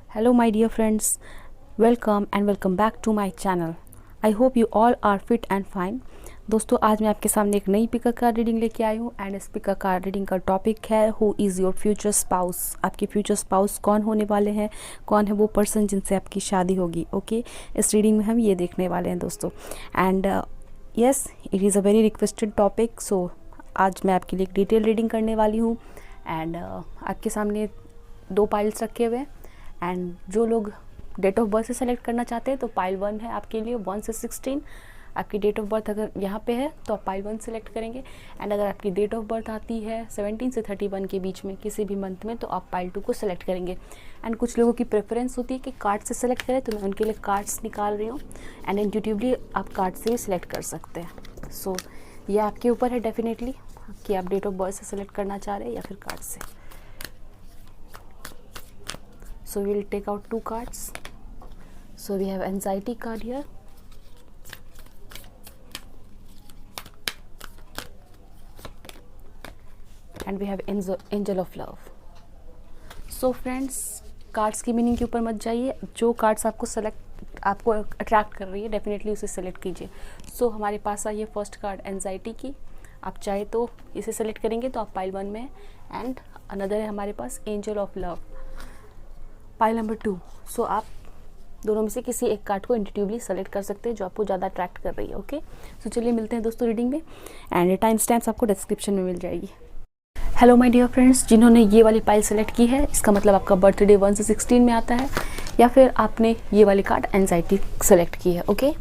Hello, my dear friends. Welcome back to my channel. I hope you all are fit and fine. दोस्तों आज मैं आपके सामने एक नई पिकर कार्ड रीडिंग लेके आई हूँ एंड इस पिकर कार्ड रीडिंग का टॉपिक है who is your future spouse. आपके फ्यूचर स्पाउस कौन होने वाले हैं, कौन है वो पर्सन जिनसे आपकी शादी होगी। ओके, इस रीडिंग में हम ये देखने वाले हैं दोस्तों। And yes, it is a very requested topic. So आज मैं आपके लिए एक डिटेल रीडिंग करने वाली हूँ एंड आपके सामने 2 पाइल्स रखे हुए हैं एंड जो लोग डेट ऑफ बर्थ से सेलेक्ट करना चाहते हैं तो पाइल 1 है आपके लिए 1 से 16। आपकी डेट ऑफ बर्थ अगर यहाँ पे है तो आप पाइल 1 सेलेक्ट करेंगे एंड अगर आपकी डेट ऑफ बर्थ आती है 17 से 31 के बीच में किसी भी मंथ में तो आप पाइल 2 को सेलेक्ट करेंगे। एंड कुछ लोगों की प्रेफरेंस होती है कि कार्ड से सेलेक्ट करें तो मैं उनके लिए कार्ड्स निकाल रही हूँ एंड इंट्यूटिवली आप कार्ड से भी सिलेक्ट कर सकते हैं। सो ये आपके ऊपर है डेफिनेटली कि आप डेट ऑफ बर्थ से सेलेक्ट करना चाह रहे हैं या फिर कार्ड से। So we will take out 2 cards. So we have anxiety card here. And we have angel of love. So friends, cards की मीनिंग के ऊपर मत जाइए, जो कार्ड्स आपको अट्रैक्ट कर रही है डेफिनेटली उसे सेलेक्ट कीजिए। सो हमारे पास आई है फर्स्ट कार्ड एंजाइटी की। आप चाहे तो इसे सेलेक्ट करेंगे तो आप पाइल 1 में एंड अनदर है हमारे पास angel of love pile number 2। So आप दोनों में से किसी एक कार्ड को इंट्यूटिवली सेलेक्ट कर सकते हैं जो आपको ज़्यादा अट्रैक्ट कर रही है। ओके, सो चलिए मिलते हैं दोस्तों रीडिंग में एंड टाइम स्टैम्प्स आपको डिस्क्रिप्शन में मिल जाएगी। हेलो माय डियर फ्रेंड्स, जिन्होंने ये वाली पाइल सेलेक्ट की है इसका मतलब आपका बर्थडे 1 से 16 में आता है या फिर आपने ये वाली कार्ड एंजाइटी सेलेक्ट की है। ओके,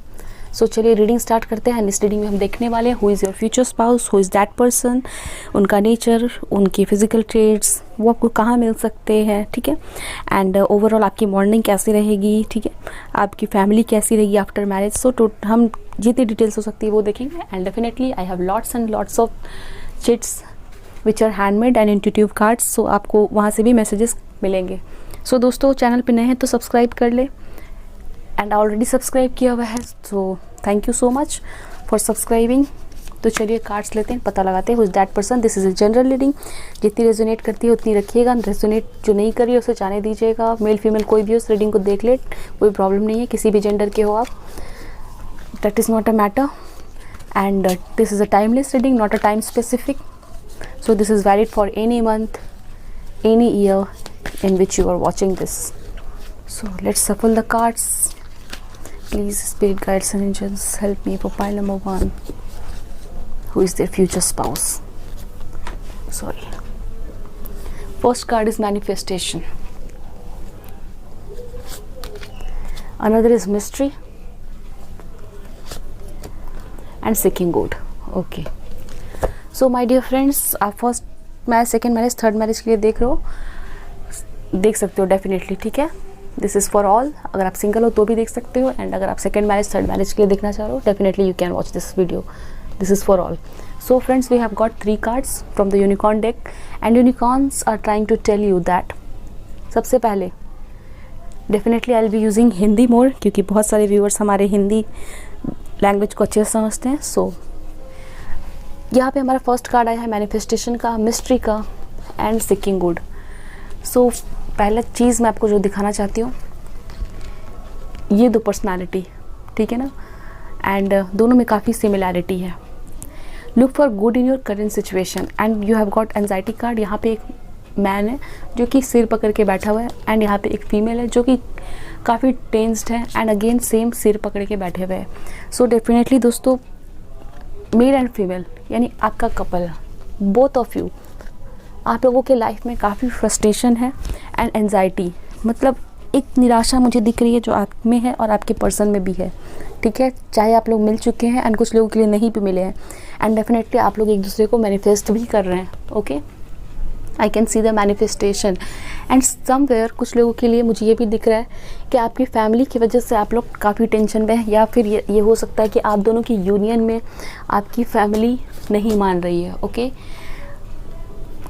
सो चलिए रीडिंग स्टार्ट करते हैं। इस रीडिंग में हम देखने वाले हैं who is your future spouse, who is that person, उनका नेचर, उनके फिजिकल ट्रेड्स, वो आपको कहाँ मिल सकते हैं, ठीक है। एंड ओवरऑल आपकी मॉर्निंग कैसी रहेगी, ठीक है, आपकी फैमिली कैसी रहेगी आफ्टर मैरिज। सो हम जितनी डिटेल्स हो सकती है वो देखेंगे and definitely I have lots and lots of chits which are handmade and intuitive cards. So आपको वहाँ से भी मैसेजेस मिलेंगे। सो दोस्तों चैनल पे नए हैं तो सब्सक्राइब कर ले एंड ऑलरेडी सब्सक्राइब किया हुआ है so thank you so much for subscribing. तो चलिए कार्ड्स लेते हैं, पता लगाते हैं who is that person. This is a general reading, जितनी रेजोनेट करती है उतनी रखिएगा, रेजोनेट जो नहीं करी है उसे जाने दीजिएगा। मेल फीमेल कोई भी उस रीडिंग को देख ले, कोई प्रॉब्लम नहीं है, किसी भी जेंडर के हो आप, that is not a matter. And this is a timeless reading, not a time specific. So this is valid for any month, any year in which you are watching this. So let's shuffle the cards. Please spirit guides and angels help me for pile number 1. Who is their future spouse? Sorry. First card is manifestation. Another is mystery and seeking good. Okay. So my dear friends, आप first marriage, second marriage, third marriage के लिए देख रहे हो, देख सकते हो definitely, ठीक है। This is for all. अगर आप सिंगल हो तो भी देख सकते हो एंड अगर आप सेकेंड मैरिज, थर्ड मैरिज के लिए देखना चाह रहे हो definitely you can watch this video. This is for all. So friends, we have got 3 cards from the unicorn deck and unicorns are trying to tell you that सबसे पहले definitely I will be using Hindi more क्योंकि बहुत सारे viewers हमारे Hindi language को अच्छे से समझते हैं। सो यहाँ पे हमारा फर्स्ट कार्ड आया है मैनिफेस्टेशन का, मिस्ट्री का एंड सीकिंग गुड। सो पहला चीज़ मैं आपको जो दिखाना चाहती हूँ, ये 2 पर्सनालिटी, ठीक है ना, एंड दोनों में काफ़ी सिमिलैरिटी है। Look for good in your current situation and you have got anxiety card. यहाँ पे एक मैन है जो कि सिर पकड़ के बैठा हुआ है एंड यहाँ पे एक फीमेल है जो कि काफ़ी टेंस्ड है एंड अगेन सेम सिर पकड़ के बैठे हुए हैं। सो डेफिनेटली दोस्तों, मेल एंड फीमेल यानी आपका कपल, बोथ ऑफ यू, आप लोगों के लाइफ में काफ़ी फ्रस्ट्रेशन है एंड एंजाइटी, मतलब एक निराशा मुझे दिख रही है जो आप में है और आपके पर्सन में भी है, ठीक है। चाहे आप लोग मिल चुके हैं एंड कुछ लोगों के लिए नहीं भी मिले हैं एंड डेफिनेटली आप लोग एक दूसरे को मैनिफेस्ट भी कर रहे हैं। Okay, I can see the manifestation and somewhere कुछ लोगों के लिए मुझे ये भी दिख रहा है कि आपकी फैमिली की वजह से आप लोग काफ़ी टेंशन में हैं या फिर ये हो सकता है कि आप दोनों की यूनियन में आपकी फैमिली नहीं मान रही है। ओके,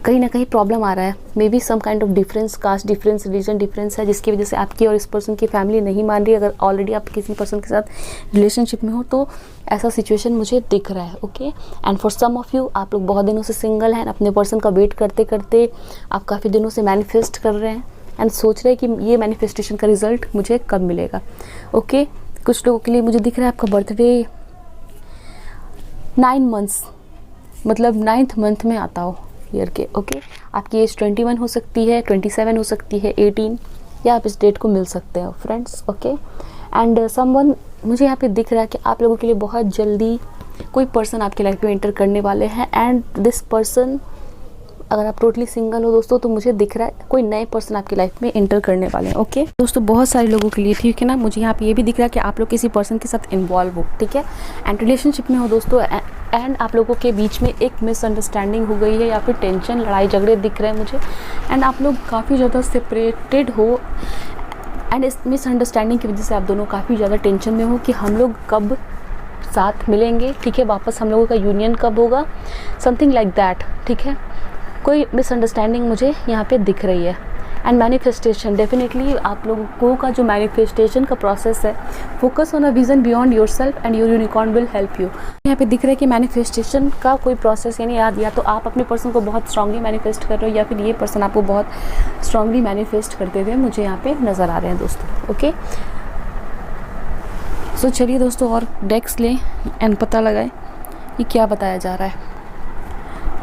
कहीं ना कहीं प्रॉब्लम आ रहा है, maybe some kind of difference, caste difference, religion difference है जिसकी वजह से आपकी और इस पर्सन की फैमिली नहीं मान रही। अगर ऑलरेडी आप किसी पर्सन के साथ रिलेशनशिप में हो तो ऐसा सिचुएशन मुझे दिख रहा है। Okay, and for some of you, आप लोग बहुत दिनों से सिंगल हैं, अपने पर्सन का वेट करते करते आप काफ़ी दिनों से मैनिफेस्ट कर रहे हैं एंड सोच रहे हैं कि ये मैनिफेस्टेशन का रिजल्ट मुझे कब मिलेगा। ओके, कुछ लोगों के लिए मुझे दिख रहा है आपका बर्थडे 9 मंथ्स, मतलब 9th मंथ में आता हो ईयर के। ओके, आपकी एज 21 हो सकती है, 27 हो सकती है, 18, या आप इस डेट को मिल सकते हो फ्रेंड्स। ओके, एंड समवन मुझे यहाँ पे दिख रहा है कि आप लोगों के लिए बहुत जल्दी कोई पर्सन आपकी लाइफ में एंटर करने वाले हैं। एंड दिस पर्सन, अगर आप टोटली सिंगल हो दोस्तों, तो मुझे दिख रहा है कोई नए पर्सन आपकी लाइफ में एंटर करने वाले हैं। ओके दोस्तों, बहुत सारे लोगों के लिए, ठीक है ना। मुझे यहाँ पे ये भी दिख रहा है कि आप लोग किसी पर्सन के साथ इन्वॉल्व हो, ठीक है, एंड रिलेशनशिप में हो दोस्तों, एंड आप लोगों के बीच में एक मिसअंडरस्टैंडिंग हो गई है या फिर टेंशन, लड़ाई झगड़े दिख रहे हैं मुझे, एंड आप लोग काफ़ी ज़्यादा सेपरेटेड हो, एंड इस मिसअंडरस्टैंडिंग की वजह से आप दोनों काफ़ी ज़्यादा टेंशन में हो कि हम लोग कब साथ मिलेंगे, ठीक है, वापस हम लोगों का यूनियन कब होगा, समथिंग लाइक दैट, ठीक है। कोई मिसअंडरस्टैंडिंग मुझे यहाँ पे दिख रही है। एंड मैनिफेस्टेशन, डेफिनेटली आप लोगों का जो मैनिफेस्टेशन का प्रोसेस है, focus on a vision beyond your self and your unicorn will help you. यहाँ पे दिख रहा है कि मैनिफेस्टेशन का कोई प्रोसेस, यानी या तो आप अपने पर्सन को बहुत स्ट्रांगली मैनिफेस्ट कर रहे हो या फिर ये पर्सन आपको बहुत स्ट्रांगली मैनिफेस्ट करते हुए मुझे यहाँ पे नज़र आ रहे हैं दोस्तों। ओके, सो चलिए दोस्तों और डेक्स लें एंड पता लगाएं कि क्या बताया जा रहा है।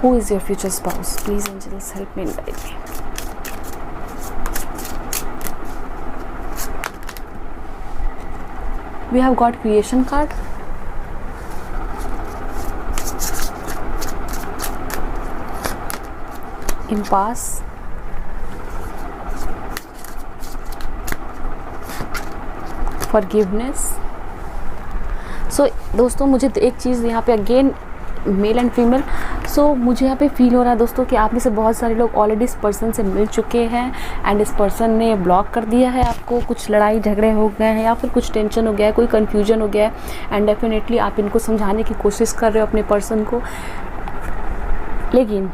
Who is your future spouse? Please angels help me and guide me. We have got creation card. Impasse. Forgiveness. So दोस्तों, मुझे एक चीज़ यहाँ पे अगेन मेल एंड फीमेल, सो मुझे यहाँ पे फील हो रहा है दोस्तों कि आप में से बहुत सारे लोग ऑलरेडी इस पर्सन से मिल चुके हैं एंड इस पर्सन ने ब्लॉक कर दिया है आपको, कुछ लड़ाई झगड़े हो गए हैं या फिर कुछ टेंशन हो गया है, कोई कन्फ्यूजन हो गया है, एंड डेफिनेटली आप इनको समझाने की कोशिश कर रहे हो अपने पर्सन को, लेकिन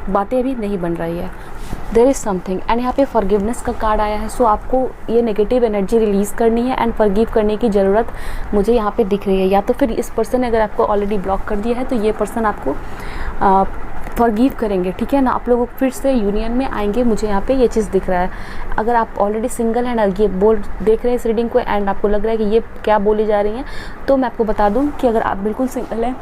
बातें अभी नहीं बन रही है। देयर इज़ समथिंग, एंड यहाँ पे फॉरगिवनेस का कार्ड आया है। सो आपको ये नेगेटिव एनर्जी रिलीज़ करनी है एंड फॉरगिव करने की ज़रूरत मुझे यहाँ पे दिख रही है। या तो फिर इस पर्सन ने अगर आपको ऑलरेडी ब्लॉक कर दिया है तो ये पर्सन आपको फॉरगिव करेंगे, ठीक है ना, आप लोग फिर से यूनियन में आएंगे, मुझे यहाँ पे ये चीज़ दिख रहा है। अगर आप ऑलरेडी सिंगल हैं और ये देख रहे हैं इस रीडिंग को एंड आपको लग रहा है कि ये क्या बोली जा रही हैं, तो मैं आपको बता दूँ कि अगर आप बिल्कुल सिंगल हैं,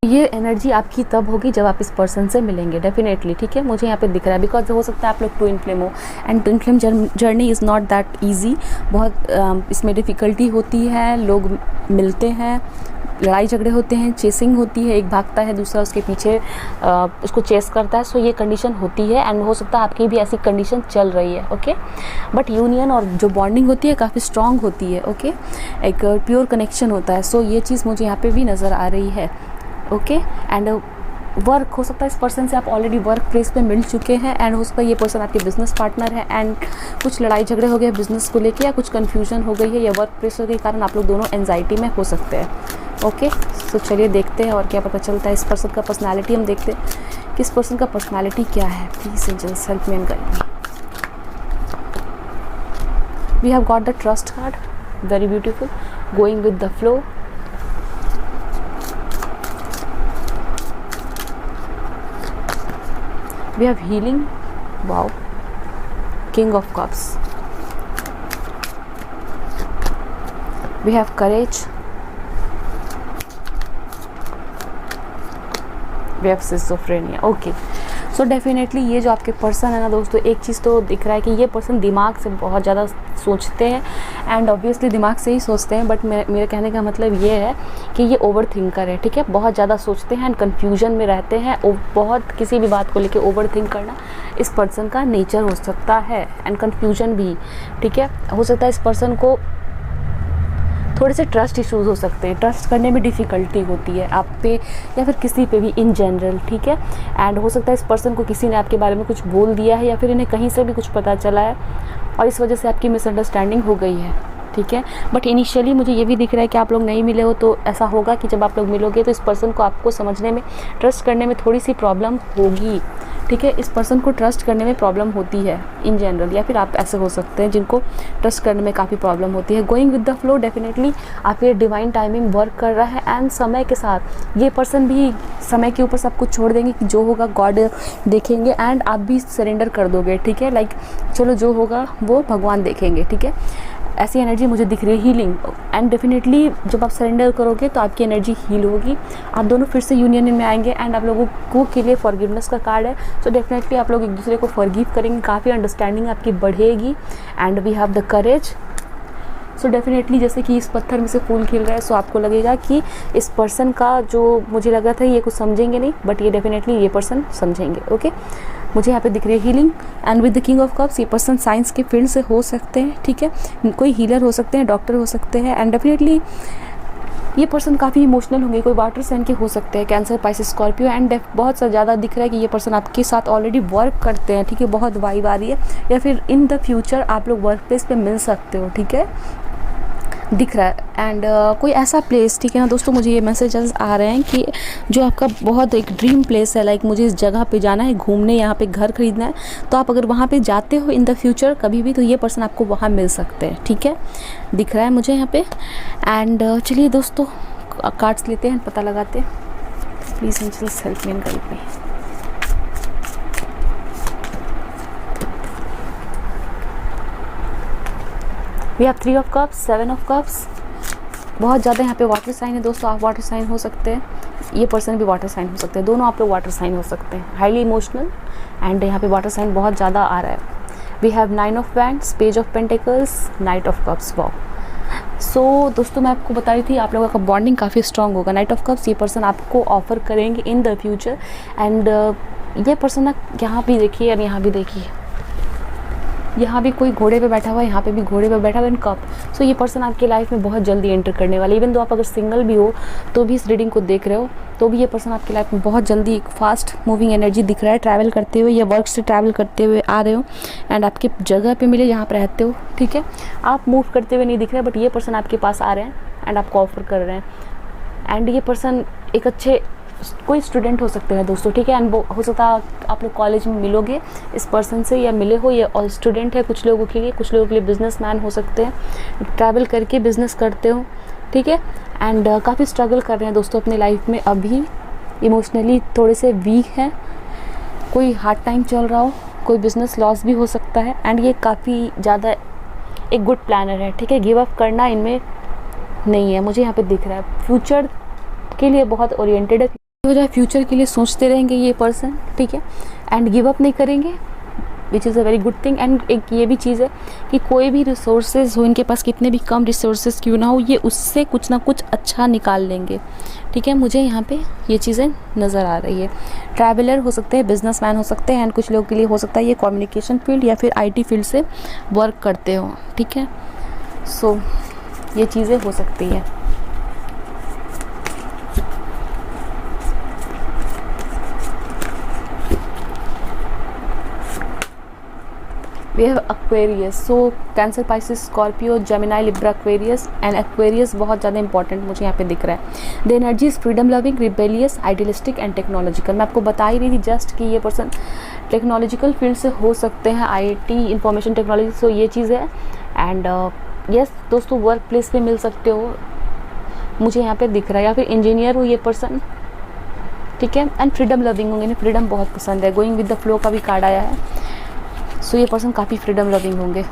ये एनर्जी आपकी तब होगी जब आप इस पर्सन से मिलेंगे डेफिनेटली, ठीक है, मुझे यहाँ पे दिख रहा है। बिकॉज हो सकता है आप लोग ट्विन फ्लेम हो and twin flame journey is not that easy, बहुत इसमें डिफ़िकल्टी होती है, लोग मिलते हैं, लड़ाई झगड़े होते हैं, चेसिंग होती है, एक भागता है दूसरा उसके पीछे उसको चेस करता है। सो ये कंडीशन होती है एंड हो सकता है आपकी भी ऐसी कंडीशन चल रही है। ओके, बट यूनियन और जो बॉन्डिंग होती है काफ़ी स्ट्रॉन्ग होती है। ओके, एक प्योर कनेक्शन होता है। सो ये चीज़ मुझे यहाँ पे भी नज़र आ रही है। ओके, एंड वर्क हो सकता है इस पर्सन से आप ऑलरेडी वर्क प्लेस पे मिल चुके हैं एंड हो सकता है ये पर्सन आपके बिजनेस पार्टनर है एंड कुछ लड़ाई झगड़े हो गए बिजनेस को लेके या कुछ कन्फ्यूजन हो गई है या वर्क प्लेस के कारण आप लोग दोनों एंजाइटी में हो सकते हैं। ओके, तो चलिए देखते हैं और क्या पता चलता है। इस पर्सन का पर्सनैलिटी हम देखते हैं कि इस पर्सन का पर्सनैलिटी क्या है। Please angels help me and guide me. We have got the trust card, very beautiful, going with the flow. We have healing, wow, King of Cups. We have courage. We have schizophrenia. Okay. So definitely ये जो आपके person है ना दोस्तों, एक चीज़ तो दिख रहा है कि ये पर्सन दिमाग से बहुत ज़्यादा सोचते हैं एंड ऑब्वियसली दिमाग से ही सोचते हैं, बट मेरे कहने का मतलब ये है कि ये ओवर थिंकर है। ठीक है, बहुत ज़्यादा सोचते हैं एंड कन्फ्यूजन में रहते हैं, बहुत किसी भी बात को लेके ओवर थिंक करना इस पर्सन का नेचर हो सकता है एंड कन्फ्यूजन भी। ठीक है, हो सकता है इस पर्सन को थोड़े से ट्रस्ट इश्यूज़ हो सकते हैं, ट्रस्ट करने में डिफ़िकल्टी होती है आप पे या फिर किसी पे भी इन जनरल। ठीक है, एंड हो सकता है इस पर्सन को किसी ने आपके बारे में कुछ बोल दिया है या फिर इन्हें कहीं से भी कुछ पता चला है और इस वजह से आपकी मिसअंडरस्टैंडिंग हो गई है। ठीक है। बट इनिशियली मुझे ये भी दिख रहा है कि आप लोग नहीं मिले हो, तो ऐसा होगा कि जब आप लोग मिलोगे तो इस पर्सन को आपको समझने में, ट्रस्ट करने में थोड़ी सी प्रॉब्लम होगी, ठीक है। इस पर्सन को ट्रस्ट करने में प्रॉब्लम होती है इन जनरल, या फिर आप ऐसे हो सकते हैं जिनको ट्रस्ट करने में काफ़ी प्रॉब्लम होती है। Going with the flow, definitely आपके डिवाइन टाइमिंग वर्क कर रहा है, एंड समय के साथ ये पर्सन भी समय के ऊपर सब कुछ छोड़ देंगे कि जो होगा गॉड देखेंगे, एंड आप भी सरेंडर कर दोगे, ठीक है। लाइक चलो जो होगा वो भगवान देखेंगे, ठीक है। ऐसी एनर्जी मुझे दिख रही है, हीलिंग, एंड डेफिनेटली जब आप सरेंडर करोगे तो आपकी एनर्जी हील होगी, आप दोनों फिर से यूनियन में आएंगे, एंड आप लोगों को के लिए फॉरगिवनेस का कार्ड है, सो डेफिनेटली आप लोग एक दूसरे को फॉरगिव करेंगे, काफ़ी अंडरस्टैंडिंग आपकी बढ़ेगी, and we have the courage. So definitely जैसे कि इस पत्थर में से फूल खिल रहा है, सो आपको लगेगा कि इस पर्सन का जो मुझे लगा था ये कुछ समझेंगे नहीं, बट ये डेफिनेटली ये पर्सन समझेंगे, ओके। मुझे यहाँ पे दिख रही है healing, and with the king of cups, ये पर्सन साइंस के फील्ड से हो सकते हैं, ठीक है। कोई हीलर हो सकते हैं, डॉक्टर हो सकते हैं, एंड डेफिनेटली ये पर्सन काफ़ी इमोशनल होंगे, कोई वाटर साइन के हो सकते हैं, कैंसर, पाइसेस, स्कॉर्पियो, एंड बहुत सा ज़्यादा दिख रहा है कि ये पर्सन आपके साथ ऑलरेडी वर्क करते हैं, ठीक है। बहुत वाइब आ रही है, या फिर इन द फ्यूचर आप लोग वर्क प्लेस पे मिल सकते हो, ठीक है, दिख रहा है। एंड कोई ऐसा प्लेस, ठीक है ना दोस्तों, मुझे ये मैसेजेस आ रहे हैं कि जो आपका बहुत एक ड्रीम प्लेस है, लाइक मुझे इस जगह पे जाना है घूमने, यहाँ पे घर खरीदना है, तो आप अगर वहाँ पे जाते हो इन द फ्यूचर कभी भी, तो ये पर्सन आपको वहाँ मिल सकते हैं, ठीक है, दिख रहा है मुझे यहाँ पे। एंड चलिए दोस्तों कार्ड्स लेते हैं, पता लगाते हैं। Please angels help me and guide me. We have 3 of cups, 7 of cups, बहुत ज़्यादा यहाँ पे वाटर साइन है दोस्तों, आप वाटर साइन हो सकते हैं, ये पर्सन भी वाटर साइन हो सकते हैं, दोनों आप लोग वाटर साइन हो सकते हैं, हाईली इमोशनल, एंड यहाँ पे वाटर साइन बहुत ज़्यादा आ रहा है। We have 9 of wands, page of pentacles, knight of cups, wow. So दोस्तों मैं आपको बता रही थी आप लोगों का बॉन्डिंग काफ़ी स्ट्रॉन्ग होगा। नाइट ऑफ कप्स, ये पर्सन आपको ऑफर करेंगे इन द फ्यूचर, एंड ये पर्सन ना यहाँ भी देखिए और यहाँ भी देखिए, यहाँ भी कोई घोड़े पे बैठा हुआ है, यहाँ पे भी घोड़े पे बैठा हुआ है, इन कप। सो ये पर्सन आपकी लाइफ में बहुत जल्दी एंटर करने वाला है। इवन दो आप अगर सिंगल भी हो तो भी इस रीडिंग को देख रहे हो, तो भी ये पर्सन आपकी लाइफ में बहुत जल्दी एक फास्ट मूविंग एनर्जी दिख रहा है, ट्रैवल करते हुए या वर्क से ट्रैवल करते हुए आ रहे हो, एंड आपके जगह पे मिले जहाँ पर रहते हो, ठीक है। आप मूव करते हुए नहीं दिख रहे, बट ये पर्सन आपके पास आ रहे हैं एंड आपको ऑफर कर रहे हैं। एंड ये पर्सन एक अच्छे कोई स्टूडेंट हो सकते हैं दोस्तों, ठीक है, एंड हो सकता है आप लोग कॉलेज में मिलोगे इस पर्सन से, या मिले हो, ये और स्टूडेंट है कुछ लोगों के लिए, कुछ लोगों के लिए बिजनेसमैन हो सकते हैं, ट्रैवल करके बिजनेस करते हो, ठीक है। एंड काफ़ी स्ट्रगल कर रहे हैं दोस्तों अपनी लाइफ में, अभी इमोशनली थोड़े से वीक हैं, कोई हार्ड टाइम चल रहा हो, कोई बिजनेस लॉस भी हो सकता है, एंड ये काफ़ी ज़्यादा एक गुड प्लानर है, ठीक है। गिव अप करना इनमें नहीं है, मुझे यहाँ पे दिख रहा है। फ्यूचर के लिए बहुत ओरिएंटेड है, हो जाए फ्यूचर के लिए सोचते रहेंगे ये पर्सन, ठीक है, एंड गिव अप नहीं करेंगे, which is a very good thing. And एक ये भी चीज़ है कि कोई भी रिसोर्सेज हो इनके पास, कितने भी कम रिसोर्सेज क्यों ना हो, ये उससे कुछ ना कुछ अच्छा निकाल लेंगे, ठीक है। मुझे यहाँ पे ये चीज़ें नज़र आ रही है। ट्रैवलर हो सकते हैं, बिजनेसमैन हो सकते हैं, एंड कुछ लोगों के लिए हो सकता है ये कम्युनिकेशन फील्ड या फिर IT फील्ड से वर्क करते हो, ठीक है। सो ये चीज़ें हो सकती है। We have Aquarius, so Cancer, Pisces, Scorpio, Gemini, Libra, Aquarius, and Aquarius बहुत ज़्यादा इंपॉर्टेंट मुझे यहाँ पे दिख रहा है। The energy is freedom loving, rebellious, idealistic and technological। मैं आपको बता ही रही थी जस्ट कि ये पर्सन टेक्नोलॉजिकल फील्ड से हो सकते हैं, IT, इंफॉर्मेशन टेक्नोलॉजी, सो ये चीज़ है। एंड यस दोस्तों वर्क प्लेस पे मिल सकते हो, मुझे यहाँ पे दिख रहा है, या फिर इंजीनियर हो ये पर्सन, ठीक है। एंड फ्रीडम लविंग होंगे, फ्रीडम बहुत पसंद है। गोइंग विद द फ्लो का भी कार्ड आया है, सो ये पर्सन काफ़ी फ्रीडम लविंग होंगे।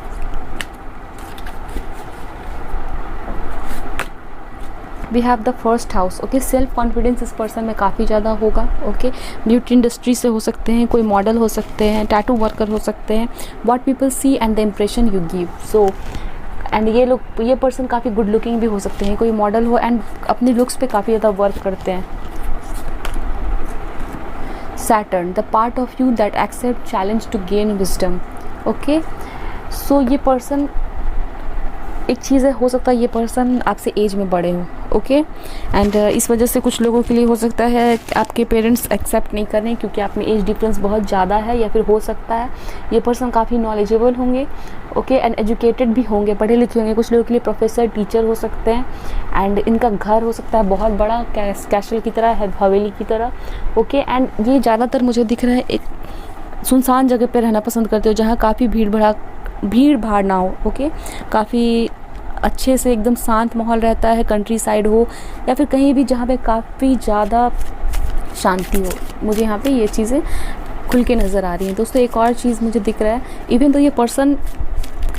We have the first house, okay. Self confidence इस पर्सन में काफ़ी ज़्यादा होगा, ओके। ब्यूटी इंडस्ट्री से हो सकते हैं, कोई मॉडल हो सकते हैं, टैटू वर्कर हो सकते हैं। What people see and the impression you give, so and ये पर्सन काफ़ी गुड लुकिंग भी हो सकते हैं, कोई मॉडल हो एंड अपनी लुक्स पे काफ़ी ज़्यादा वर्क करते हैं। Saturn, the part of you that accept challenge to gain wisdom, okay। so ये पर्सन एक चीज़ है, हो सकता है ये पर्सन आपसे एज में बड़े हो, ओके। एंड इस वजह से कुछ लोगों के लिए हो सकता है कि आपके पेरेंट्स एक्सेप्ट नहीं कर रहे हैं क्योंकि आप में एज डिफरेंस बहुत ज़्यादा है, या फिर हो सकता है ये पर्सन काफ़ी नॉलेजेबल होंगे, ओके, एंड एजुकेटेड भी होंगे, पढ़े लिखे होंगे। कुछ लोगों के लिए प्रोफेसर, टीचर हो सकते हैं। एंड इनका घर हो सकता है बहुत बड़ा, कैसल की तरह है, हवेली की तरह, ओके। एंड ये ज़्यादातर मुझे दिख रहा है एक सुनसान जगह पे रहना पसंद करते हो जहाँ काफ़ी भीड़ भाड़ ना हो, ओके। काफ़ी अच्छे से एकदम शांत माहौल रहता है, कंट्री साइड हो या फिर कहीं भी जहाँ पे काफ़ी ज़्यादा शांति हो। मुझे यहाँ पे ये चीज़ें खुल के नज़र आ रही हैं। दोस्तों एक और चीज़ मुझे दिख रहा है, इवन तो ये पर्सन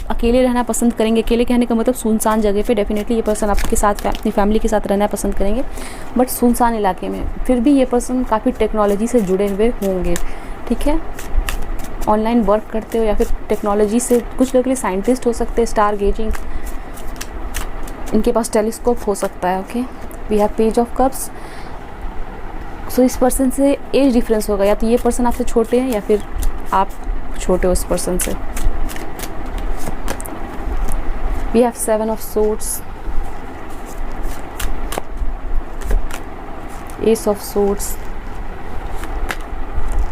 अकेले रहना पसंद करेंगे, अकेले कहने का मतलब सुनसान जगह पे डेफिनेटली ये पर्सन आपके साथ अपनी फैमिली के साथ रहना पसंद करेंगे, बट सुनसान इलाके में। फिर भी ये पर्सन काफ़ी टेक्नोलॉजी से जुड़े हुए होंगे, ठीक है। ऑनलाइन वर्क करते हो या फिर टेक्नोलॉजी से, कुछ लोग के लिए साइंटिस्ट हो सकते हैं, स्टार गेजिंग, इनके पास टेलीस्कोप हो सकता है, okay. We have page of cups. So इस पर्सन से एज डिफरेंस होगा, या तो ये पर्सन आपसे छोटे हैं या फिर आप छोटे हो इस पर्सन से। We have 7 of swords, ace of swords,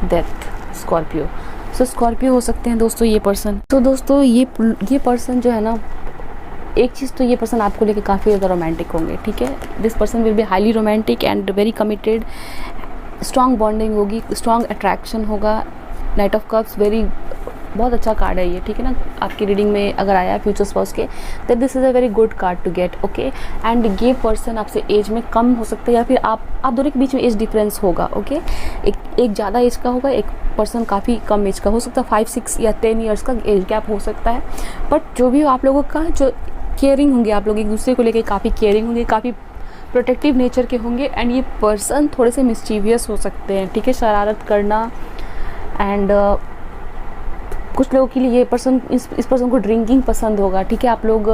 death, Scorpio. So Scorpio हो सकते हैं दोस्तों ये पर्सन। तो दोस्तों ये पर्सन जो है ना, एक चीज़ तो ये पर्सन आपको लेके काफ़ी ज़्यादा रोमांटिक होंगे, ठीक है। This person will be highly romantic and very committed, strong bonding होगी, स्ट्रॉन्ग अट्रैक्शन होगा। नाइट ऑफ कप्स बहुत अच्छा कार्ड है ये, ठीक है ना। आपकी रीडिंग में अगर आया है फ्यूचर स्पाउस के, that this is a very good card to get, okay. And ये पर्सन आपसे एज में कम हो सकता है या फिर आप दोनों के बीच में एज डिफरेंस होगा, ओके। एक ज़्यादा एज का होगा, एक पर्सन काफ़ी कम एज का हो सकता है, 5, 6 या 10 ईयर्स का एज गैप हो सकता है। बट जो भी हो, आप लोगों का जो केयरिंग होंगे, आप लोग एक दूसरे को लेकर काफ़ी केयरिंग होंगे, काफ़ी प्रोटेक्टिव नेचर के होंगे। एंड ये पर्सन थोड़े से मिस्चीवियस हो सकते हैं, ठीक है, शरारत करना। एंड कुछ लोगों के लिए ये पर्सन, इस पर्सन को ड्रिंकिंग पसंद होगा, ठीक है। आप लोग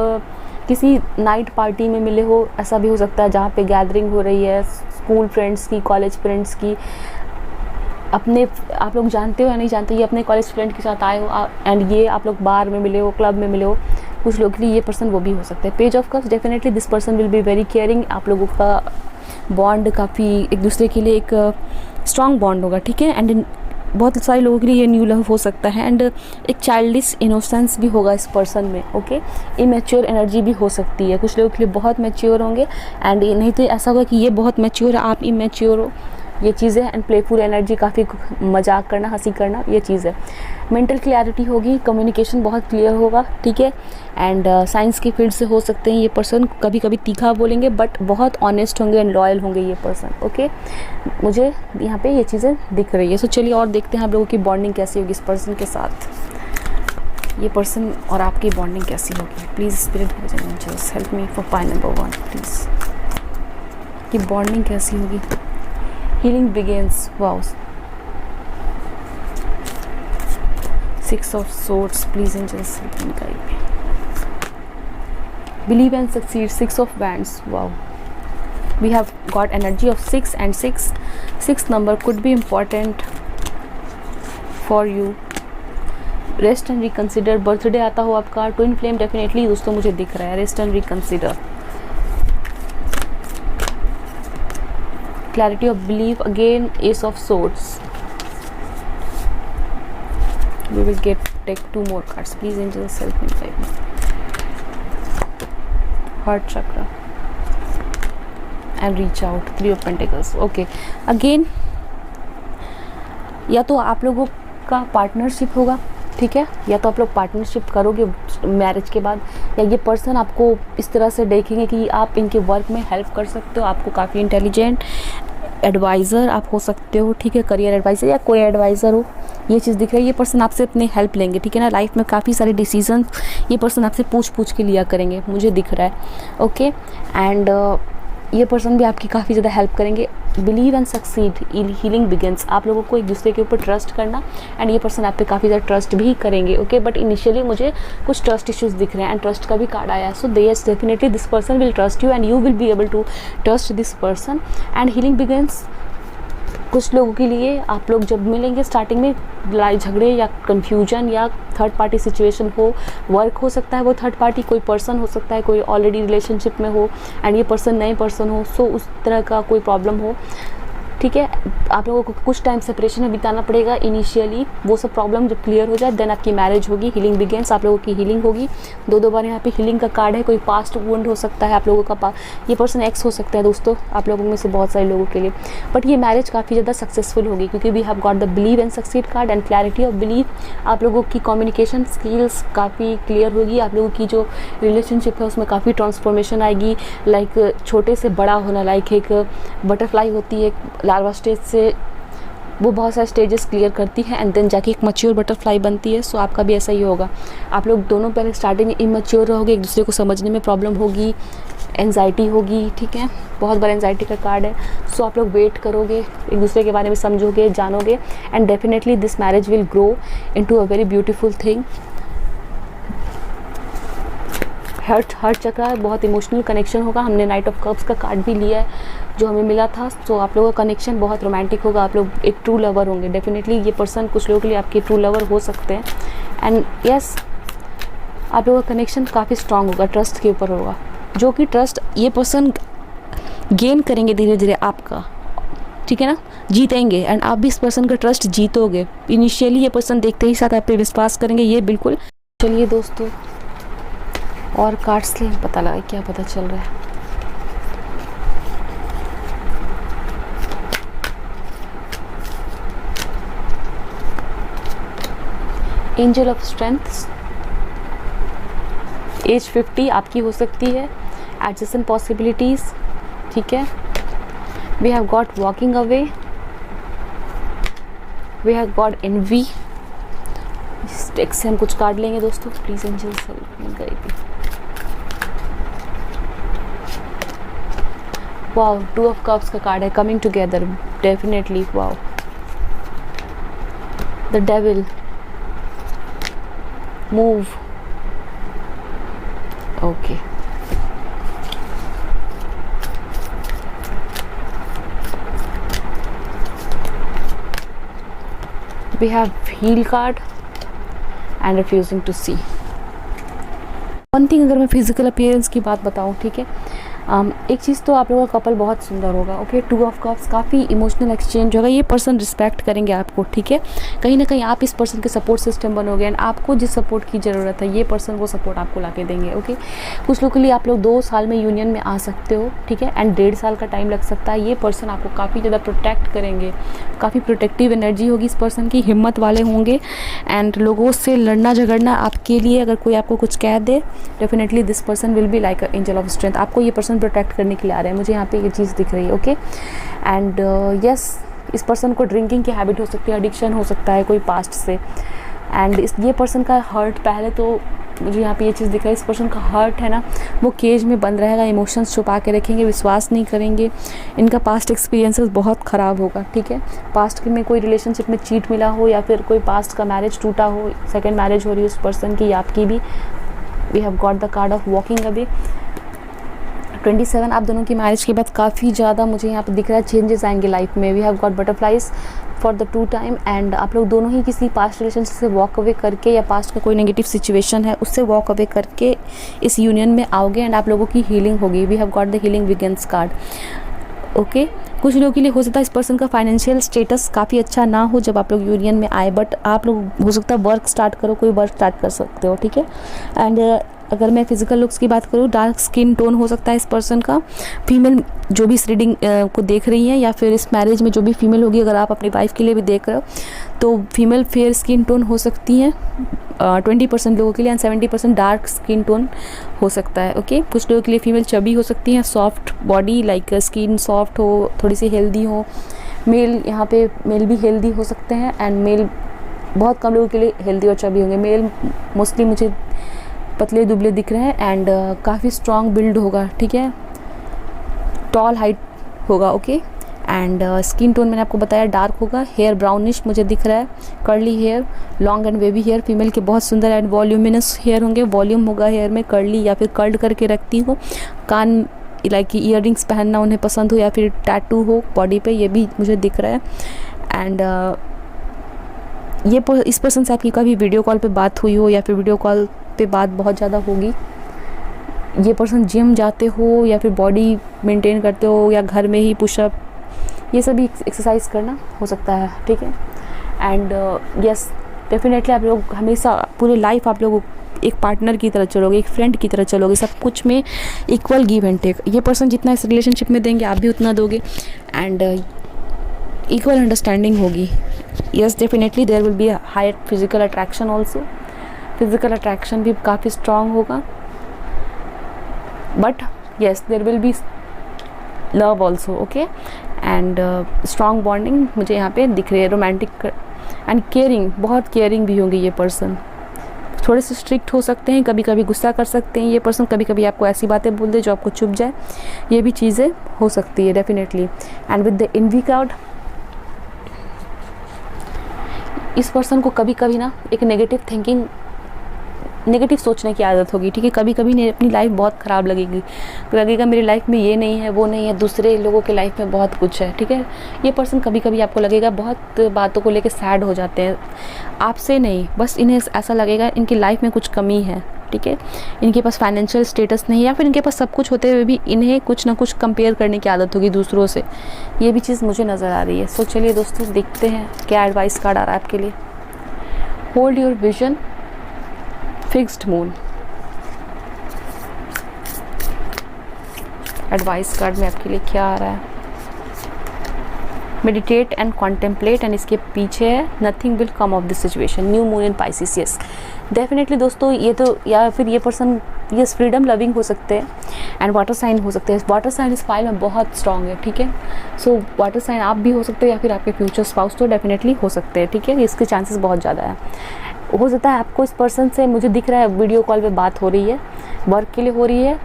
किसी नाइट पार्टी में मिले हो, ऐसा भी हो सकता है जहाँ पे गैदरिंग हो रही है, स्कूल फ्रेंड्स की, कॉलेज फ्रेंड्स की, अपने, आप लोग जानते हो या नहीं जानते, ये अपने कॉलेज फ्रेंड के साथ आए हो एंड ये आप लोग बार में मिले हो, क्लब में मिले हो। कुछ लोगों के लिए ये पर्सन वो भी हो सकता है। Page of cups, definitely this person will be very caring. आप लोगों का बॉन्ड काफ़ी एक दूसरे के लिए एक स्ट्रॉन्ग बॉन्ड होगा, ठीक है। एंड बहुत सारे लोगों के लिए ये न्यू लव हो सकता है। एंड एक चाइल्डिश इनोसेंस भी होगा इस पर्सन में, ओके। इमेच्योर एनर्जी भी हो सकती है, कुछ लोगों के लिए बहुत मैच्योर होंगे। एंड नहीं तो ऐसा होगा कि ये बहुत मैच्योर है, आप इमेच्योर हो, ये चीज़ है। एंड प्लेफुल एनर्जी, काफ़ी मजाक करना, हंसी करना, ये चीज़ है। मेंटल क्लैरिटी होगी, कम्युनिकेशन बहुत क्लियर होगा, ठीक है। एंड साइंस की फील्ड से हो सकते हैं ये पर्सन, कभी कभी तीखा बोलेंगे बट बहुत ऑनेस्ट होंगे एंड लॉयल होंगे ये पर्सन, ओके। मुझे यहाँ पे ये चीज़ें दिख रही है। सो चलिए और देखते हैं आप लोगों की बॉन्डिंग कैसी होगी इस पर्सन के साथ। ये पर्सन और आपकी बॉन्डिंग कैसी होगी। Please spirit angels help me for pile number 1 please. कि बॉन्डिंग कैसी होगी। Healing begins, wow. 6 of swords, please angels help me guide me. Believe and succeed, 6 of wands, wow. We have got energy of 6 and 6. 6th number could be important for you. Rest and reconsider. Birthday आता हो आपका, twin flame definitely दोस्तों मुझे दिख रहा है। Rest and reconsider. Clarity of belief, again Ace of Swords. We will take 2 more cards. Please angels help me guide me. Heart chakra and reach out. 3 of Pentacles. Okay. Again, या तो आप लोगों का पार्टनरशिप होगा, ठीक है, या तो आप लोग पार्टनरशिप करोगे मैरिज के बाद, या ये पर्सन आपको इस तरह से देखेंगे कि आप इनके वर्क में हेल्प कर सकते हो। आपको काफ़ी इंटेलिजेंट एडवाइज़र आप हो सकते हो, ठीक है, करियर एडवाइज़र या कोई एडवाइज़र हो, ये चीज़ दिख रही है। ये पर्सन आपसे अपनी हेल्प लेंगे, ठीक है ना। लाइफ में काफ़ी सारे डिसीजन ये पर्सन आपसे पूछ के लिया करेंगे, मुझे दिख रहा है, ओके। एंड ये पर्सन भी आपकी काफ़ी ज़्यादा हेल्प करेंगे। Believe and succeed, healing begins. आप लोगों को एक दूसरे के ऊपर ट्रस्ट करना, एंड ये पर्सन आप पे काफ़ी ज़्यादा ट्रस्ट भी करेंगे, ओके। बट इनिशियली मुझे कुछ ट्रस्ट इश्यूज़ दिख रहे हैं, एंड ट्रस्ट का भी कार्ड आया है। So yes, definitely this person will trust you and you will be able to trust this person. And healing begins, कुछ लोगों के लिए आप लोग जब मिलेंगे स्टार्टिंग में लड़ाई झगड़े या कन्फ्यूजन या थर्ड पार्टी सिचुएशन हो, वर्क हो सकता है वो थर्ड पार्टी, कोई पर्सन हो सकता है, कोई ऑलरेडी रिलेशनशिप में हो एंड ये पर्सन नए पर्सन हो, सो उस तरह का कोई प्रॉब्लम हो, ठीक है। आप लोगों को कुछ टाइम सेपरेशन में बिताना पड़ेगा इनिशियली। वो सब प्रॉब्लम जब क्लियर हो जाए देन आपकी मैरिज होगी, हीलिंग बिगेंस, आप लोगों की हीलिंग होगी। दो बार यहाँ पे हीलिंग का कार्ड है। कोई पास्ट वुंड हो सकता है आप लोगों का, ये पर्सन एक्स हो सकता है दोस्तों आप लोगों में से बहुत सारे लोगों के लिए, बट ये मैरिज काफ़ी ज़्यादा सक्सेसफुल होगी क्योंकि we have got the believe and succeed card and clarity of believe. आप लोगों की कम्युनिकेशन स्किल्स काफ़ी क्लियर होगी, आप लोगों की जो रिलेशनशिप है उसमें काफ़ी ट्रांसफॉर्मेशन आएगी। लाइक छोटे से बड़ा होना, लाइक एक बटरफ्लाई होती है लार्वा स्टेज से, वो बहुत सारे स्टेजेस क्लियर करती है एंड देन जाके एक मैच्योर बटरफ्लाई बनती है। सो आपका भी ऐसा ही होगा। आप लोग दोनों पहले स्टार्टिंग में इमैच्योर रहोगे, एक दूसरे को समझने में प्रॉब्लम होगी, एंजाइटी होगी, ठीक है, बहुत बार एंजाइटी का कार्ड है। सो आप लोग वेट करोगे, एक दूसरे के बारे में समझोगे, जानोगे and definitely this marriage will grow into a very beautiful thing. Heart chakra है, बहुत इमोशनल कनेक्शन होगा। हमने नाइट ऑफ कप्स का कार्ड भी लिया है जो हमें मिला था। तो आप लोगों का कनेक्शन बहुत रोमांटिक होगा, आप लोग एक ट्रू लवर होंगे। डेफिनेटली ये पर्सन कुछ लोगों के लिए आपके ट्रू लवर हो सकते हैं एंड यस आप लोगों का कनेक्शन काफ़ी स्ट्रांग होगा, ट्रस्ट के ऊपर होगा, जो कि ट्रस्ट ये पर्सन गेन करेंगे धीरे धीरे आपका, ठीक है ना, जीतेंगे एंड आप भी इस पर्सन का ट्रस्ट जीतोगे। इनिशियली ये पर्सन देखते ही साथ आप पे विश्वास करेंगे, ये बिल्कुल। चलिए दोस्तों और कार्ड्स ले, पता लगा क्या पता चल रहा है। एंजल ऑफ स्ट्रेंथ, एज 50 आपकी हो सकती है, एडजस्टेंट पॉसिबिलिटीज़, ठीक है। We have got walking away, we have got envy. इस टेक्स्ट से हम कुछ कार्ड लेंगे दोस्तों, please angels help me guide. Wow, 2 of cups का कार्ड है, coming together, definitely. Wow, the devil, move, okay. We have heal card and refusing to see. One thing, अगर मैं फिजिकल अपीयरेंस की बात बताऊं, ठीक है, एक चीज़ तो आप लोगों का कपल बहुत सुंदर होगा, ओके। 2 ऑफ कप्स, काफ़ी इमोशनल एक्सचेंज होगा, ये पर्सन रिस्पेक्ट करेंगे आपको, ठीक है। कहीं ना कहीं आप इस पर्सन के सपोर्ट सिस्टम बनोगे एंड आपको जिस सपोर्ट की ज़रूरत है ये पर्सन वो सपोर्ट आपको ला के देंगे, ओके। कुछ लोगों के लिए आप लोग 2 साल में यूनियन में आ सकते हो, ठीक है, एंड 1.5 साल का टाइम लग सकता है। ये पर्सन आपको काफ़ी ज़्यादा प्रोटेक्ट करेंगे, काफ़ी प्रोटेक्टिव एनर्जी होगी इस पर्सन की, हिम्मत वाले होंगे एंड लोगों से लड़ना झगड़ना आपके लिए, अगर कोई आपको कुछ कह दे, definitely this person will be like a angel of strength. आपको ये पर्सन प्रोटेक्ट करने के लिए आ रहा है, मुझे यहाँ पे ये चीज़ दिख रही है, ओके। एंड यस, इस पर्सन को ड्रिंकिंग की हैबिट हो सकती है, एडिक्शन हो सकता है कोई पास्ट से, एंड ये पर्सन का हर्ट, पहले तो मुझे यहाँ पे ये चीज़ दिख रही है, इस पर्सन का हर्ट है ना वो केज में बंद रहेगा, इमोशंस छुपा के रखेंगे, विश्वास नहीं करेंगे। इनका पास्ट एक्सपीरियंसेस बहुत ख़राब होगा, ठीक है। पास्ट में कोई रिलेशनशिप में चीट मिला हो या फिर कोई पास्ट का मैरिज टूटा हो, सेकेंड मैरिज हो रही है उस पर्सन की या आपकी भी। We have got the card of walking away. 27 आप दोनों की मैरिज के बाद काफ़ी ज़्यादा मुझे यहाँ पे दिख रहा है चेंजेस आएंगे लाइफ में। We have got butterflies for the 2 time and आप लोग दोनों ही किसी पास्ट रिलेशनशिप से वॉक अवे करके या पास्ट का कोई नेगेटिव सिचुएशन है उससे वॉक अवे करके इस यूनियन में आओगे एंड आप लोगों की हीलिंग होगी। We have got the healing begins card, okay. कुछ लोगों के लिए हो सकता है इस पर्सन का फाइनेंशियल स्टेटस काफ़ी अच्छा ना हो जब आप लोग यूनियन में आए, बट आप लोग हो सकता है वर्क स्टार्ट करो, कोई वर्क स्टार्ट कर सकते हो, ठीक है। एंड अगर मैं फिजिकल लुक्स की बात करूँ, डार्क स्किन टोन हो सकता है इस पर्सन का। फीमेल जो भी इस रीडिंग को देख रही हैं या फिर इस मैरिज में जो भी फीमेल होगी, अगर आप अपनी वाइफ के लिए भी देख रहे हो तो फीमेल फेयर स्किन टोन हो सकती हैं 20% लोगों के लिए एंड 70% डार्क स्किन टोन हो सकता है, ओके। कुछ लोगों के लिए फीमेल चबी हो सकती हैं, soft body, like skin soft हो, थोड़ी सी हेल्दी हो। मेल, यहाँ पे मेल भी हेल्दी हो सकते हैं एंड मेल बहुत कम लोगों के लिए हेल्दी और चबी होंगे। मेल मोस्टली मुझे पतले दुबले दिख रहे हैं एंड काफ़ी स्ट्रॉन्ग बिल्ड होगा, ठीक है, टॉल हाइट होगा, ओके। एंड स्किन टोन मैंने आपको बताया डार्क होगा। हेयर ब्राउनिश मुझे दिख रहा है, curly hair, long and wavy hair, female के बहुत सुंदर एंड वॉल्यूमिनस हेयर होंगे, वॉल्यूम होगा हेयर में, कर्ली या फिर कर्ल्ड करके रखती हो। कान लाइक कि ईयररिंग्स पहनना उन्हें पसंद हो या फिर टैटू हो बॉडी पे, ये भी मुझे दिख रहा है। एंड इस पर्सन से आपकी कभी वीडियो कॉल पे बात हुई हो या फिर वीडियो कॉल पे बात बहुत ज़्यादा होगी। ये पर्सन जिम जाते हो या फिर बॉडी मेंटेन करते हो या घर में ही पुशअप ये सभी एक्सरसाइज करना हो सकता है, ठीक है। एंड यस डेफिनेटली आप लोग हमेशा पूरी लाइफ आप लोग एक पार्टनर की तरह चलोगे, एक फ्रेंड की तरह चलोगे, सब कुछ में इक्वल गिव एंड टेक। ये पर्सन जितना इस रिलेशनशिप में देंगे आप भी उतना दोगे एंड इक्वल अंडरस्टैंडिंग होगी। Yes definitely there will be higher physical attraction also, physical attraction भी काफ़ी स्ट्रांग होगा, but yes there will be love also, okay. And strong bonding मुझे यहाँ पे दिख रही है, रोमांटिक एंड केयरिंग, बहुत केयरिंग भी होंगे ये पर्सन। थोड़े से स्ट्रिक्ट हो सकते हैं, कभी कभी गुस्सा कर सकते हैं ये पर्सन, कभी कभी आपको ऐसी बातें बोल दे जो आपको चुभ जाए, ये भी चीज़ें हो सकती है definitely. And with the env card, इस पर्सन को कभी कभी ना एक नेगेटिव थिंकिंग, नेगेटिव सोचने की आदत होगी, ठीक है। कभी कभी अपनी लाइफ बहुत ख़राब लगेगा मेरी लाइफ में ये नहीं है वो नहीं है, दूसरे लोगों के लाइफ में बहुत कुछ है, ठीक है। ये पर्सन कभी कभी आपको लगेगा बहुत बातों को लेकर सैड हो जाते हैं, आपसे नहीं, बस इन्हें ऐसा लगेगा इनकी लाइफ में कुछ कमी है, ठीक है। इनके पास फाइनेंशियल स्टेटस नहीं है या फिर इनके पास सब कुछ होते हुए भी इन्हें कुछ ना कुछ कंपेयर करने की आदत होगी दूसरों से, ये भी चीज़ मुझे नज़र आ रही है। सो चलिए दोस्तों देखते हैं क्या एडवाइस कार्ड आ रहा है आपके लिए। Hold your vision, fixed moon. Advice card में आपके लिए क्या आ रहा है? मेडिटेट एंड कॉन्टेम्पलेट, एंड इसके पीछे है nothing will come of this situation, new moon in Pisces. Yes definitely दोस्तों, ये तो या फिर ये पर्सन यस फ्रीडम लविंग हो सकते हैं एंड वाटर साइन हो सकते हैं। वाटर साइन इस फाइल में बहुत स्ट्रांग है, ठीक है। सो वाटर साइन आप भी हो सकते हो या फिर आपके फ्यूचर स्पाउस तो डेफिनेटली हो सकते हैं, ठीक है। इसके चांसेस बहुत ज़्यादा है। हो सकता है आपको इस पर्सन से, मुझे दिख रहा है वीडियो कॉल पे बात हो रही है, वर्क के लिए हो रही है,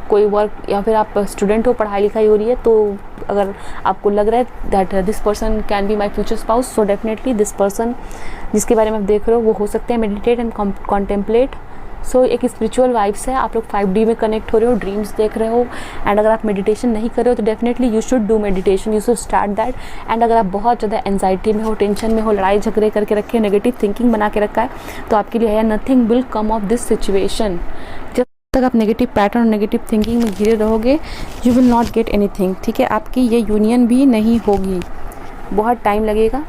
कोई वर्क, या फिर आप स्टूडेंट हो, पढ़ाई लिखाई हो रही है, तो अगर आपको लग रहा है that this person can be my future spouse, so definitely this person जिसके बारे में आप देख रहे हो वो हो सकते हैं। मेडिटेट एंड कॉन्टेम्पलेट, सो एक स्पिरिचुअल वाइब्स है, आप लोग 5D में कनेक्ट हो रहे हो, ड्रीम्स देख रहे हो। एंड अगर आप मेडिटेशन नहीं कर रहे हो तो definitely you should do meditation, you should start that. And अगर आप बहुत ज़्यादा एंजाइटी में हो, टेंशन में हो, लड़ाई झगड़े करके रखे, नेगेटिव थिंकिंग बना के रखा है, तो आपके लिए है nothing will come of this situation. जब तक आप नेगेटिव पैटर्न, नेगेटिव थिंकिंग में घिरे रहोगे, you will not get anything, ठीक है। आपकी ये यूनियन भी नहीं होगी, बहुत टाइम लगेगा,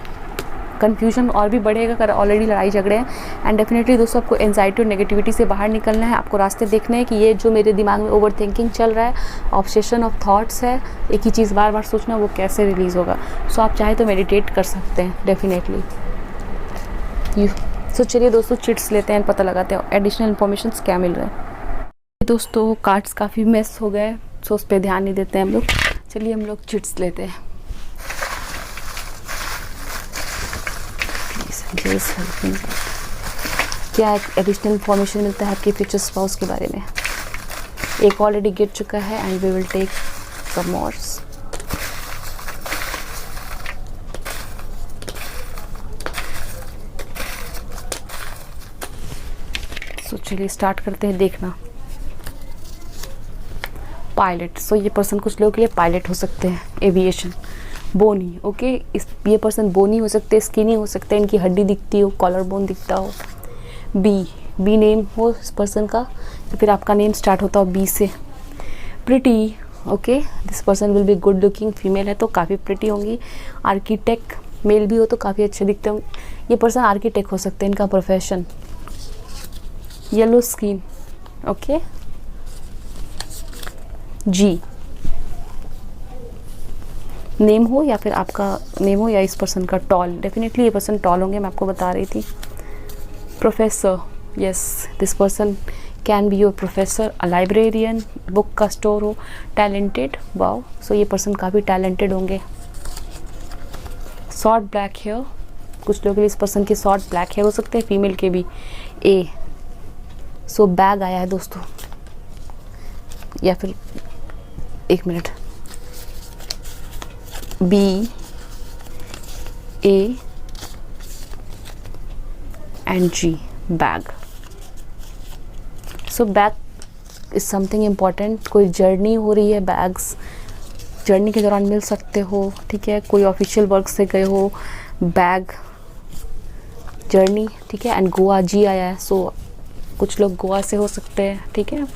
कन्फ्यूजन और भी बढ़ेगा अगर ऑलरेडी लड़ाई झगड़े हैं। एंड डेफिनेटली दोस्तों आपको एंजाइटी और नेगेटिविटी से बाहर निकलना है, आपको रास्ते देखने हैं कि ये जो मेरे दिमाग में ओवर थिंकिंग चल रहा है, ऑब्सेशन ऑफ थॉट्स है, एक ही चीज़ बार बार सोचना, वो कैसे रिलीज़ होगा। सो आप चाहे तो मेडिटेट कर सकते हैं डेफिनेटली। सो चलिए दोस्तों चिट्स लेते हैं, पता लगाते हैं एडिशनल इन्फॉर्मेशन क्या मिल रहा है। दोस्तों कार्ड्स काफ़ी मिस हो गए, सो उस पर ध्यान नहीं देते हैं हम लोग। चलिए हम लोग चिट्स लेते हैं। प्लीज़ हेल्प मी, क्या एडिशनल इन्फॉर्मेशन मिलता है आपके फ्यूचर स्पाउस के बारे में? एक ऑलरेडी गिर चुका है and we will take some more. So चलिए स्टार्ट करते हैं देखना। पायलट, सो ये पर्सन कुछ लोगों के लिए पायलट हो सकते हैं, एविएशन। बोनी, ओके, ये पर्सन बोनी हो सकते हैं, स्किनी हो सकते हैं, इनकी हड्डी दिखती हो, कॉलर बोन दिखता हो। बी नेम हो इस पर्सन का, या फिर आपका नेम स्टार्ट होता हो बी से। Pretty, okay, this person will be good looking, female है तो काफ़ी प्रिटी होंगी। आर्किटेक्ट, मेल भी हो तो काफ़ी अच्छे दिखते होंगे। ये पर्सन आर्किटेक्ट हो सकते हैं, इनका profession. Yellow skin, okay. G name हो या फिर आपका नेम हो या इस पर्सन का टॉल, डेफिनेटली ये पर्सन टॉल होंगे, मैं आपको बता रही थी। Professor, yes this person can be your professor. A librarian, book का स्टोर हो। टैलेंटेड, वाओ, सो ये पर्सन काफ़ी टैलेंटेड होंगे। शॉर्ट ब्लैक हेयर, कुछ लोगों के लिए इस पर्सन के शॉर्ट ब्लैक हेयर हो सकते हैं, फीमेल के भी। ए, सो बैग आया है दोस्तों, या फिर एक minute, B A and G, bag. So bag is something important. कोई जर्नी हो रही है, बैग्स जर्नी के दौरान मिल सकते हो, ठीक है। कोई ऑफिशियल वर्क से गए हो, बैग जर्नी, ठीक है। एंड गोवा जी आया है, सो कुछ लोग गोवा से हो सकते हैं, ठीक है।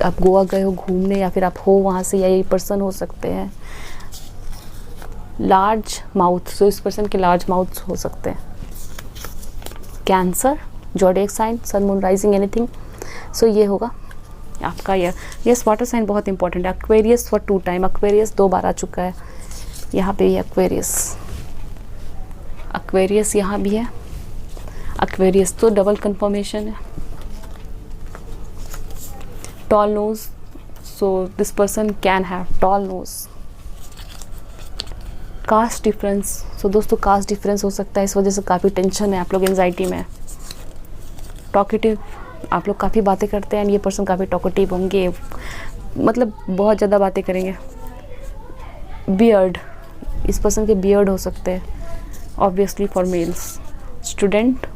आप गोवा गए हो घूमने या फिर आप हो वहाँ से, या यही पर्सन हो सकते हैं। लार्ज माउथ, सो इस पर्सन के लार्ज माउथ हो सकते हैं। Cancer, zodiac sign, sun moon rising anything, so ये होगा आपका ईयर। यस, वाटर साइन बहुत इंपॉर्टेंट है। एक्वेरियस फॉर 2 टाइम, एक्वेरियस 2 बार आ चुका है यहाँ पे। एक्वेरियस, एक्वेरियस यहाँ भी है। एक्वेरियस तो डबल कंफर्मेशन है। Tall nose, so this person can have tall nose. Caste difference, so दोस्तों कास्ट डिफरेंस हो सकता है, इस वजह से काफ़ी टेंशन है, आप लोग एंजाइटी में। टॉकेटिव, आप लोग काफ़ी बातें करते हैं एंड ये पर्सन काफ़ी टॉकेटिव होंगे, मतलब बहुत ज़्यादा बातें करेंगे। बियर्ड, इस पर्सन के बियर्ड हो सकते हैं, ऑब्वियसली फॉर मेल्स। स्टूडेंट,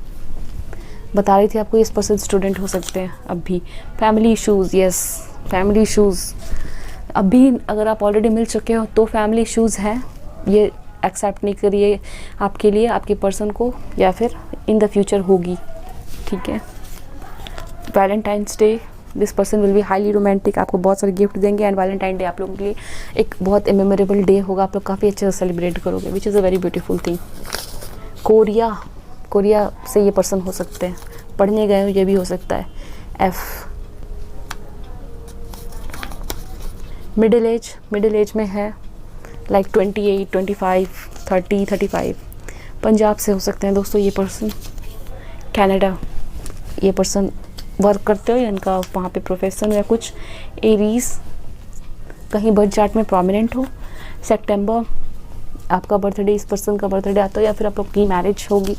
बता रही थी आपको, इस पर्सन स्टूडेंट हो सकते हैं अब भी। Family issues, yes family issues, अभी अगर आप ऑलरेडी मिल चुके हो तो फैमिली इश्यूज़ हैं, ये एक्सेप्ट नहीं करिए आपके लिए, आपके पर्सन को, या फिर इन द फ्यूचर होगी, ठीक है। Valentine's day, this person will be highly romantic, आपको बहुत सारे गिफ्ट देंगे एंड वैलेंटाइन डे आप लोगों के लिए एक बहुत मेमोरेबल डे होगा, आप लोग काफ़ी अच्छे से सेलिब्रेट करोगे, which is a very beautiful thing. Korea, Korea से ये पर्सन हो सकते हैं, पढ़ने गए हो ये भी हो सकता है। F, middle age, middle age में है, लाइक 28, 25, 30, 35, पंजाब से हो सकते हैं दोस्तों ये पर्सन। कनाडा, ये पर्सन वर्क करते हो या इनका वहाँ पे प्रोफेशन या कुछ। एरीज, कहीं बर्थ चार्ट में प्रोमिनेंट हो। सितंबर, आपका बर्थडे, इस पर्सन का बर्थडे आता हो, या फिर आप लोग की मैरिज होगी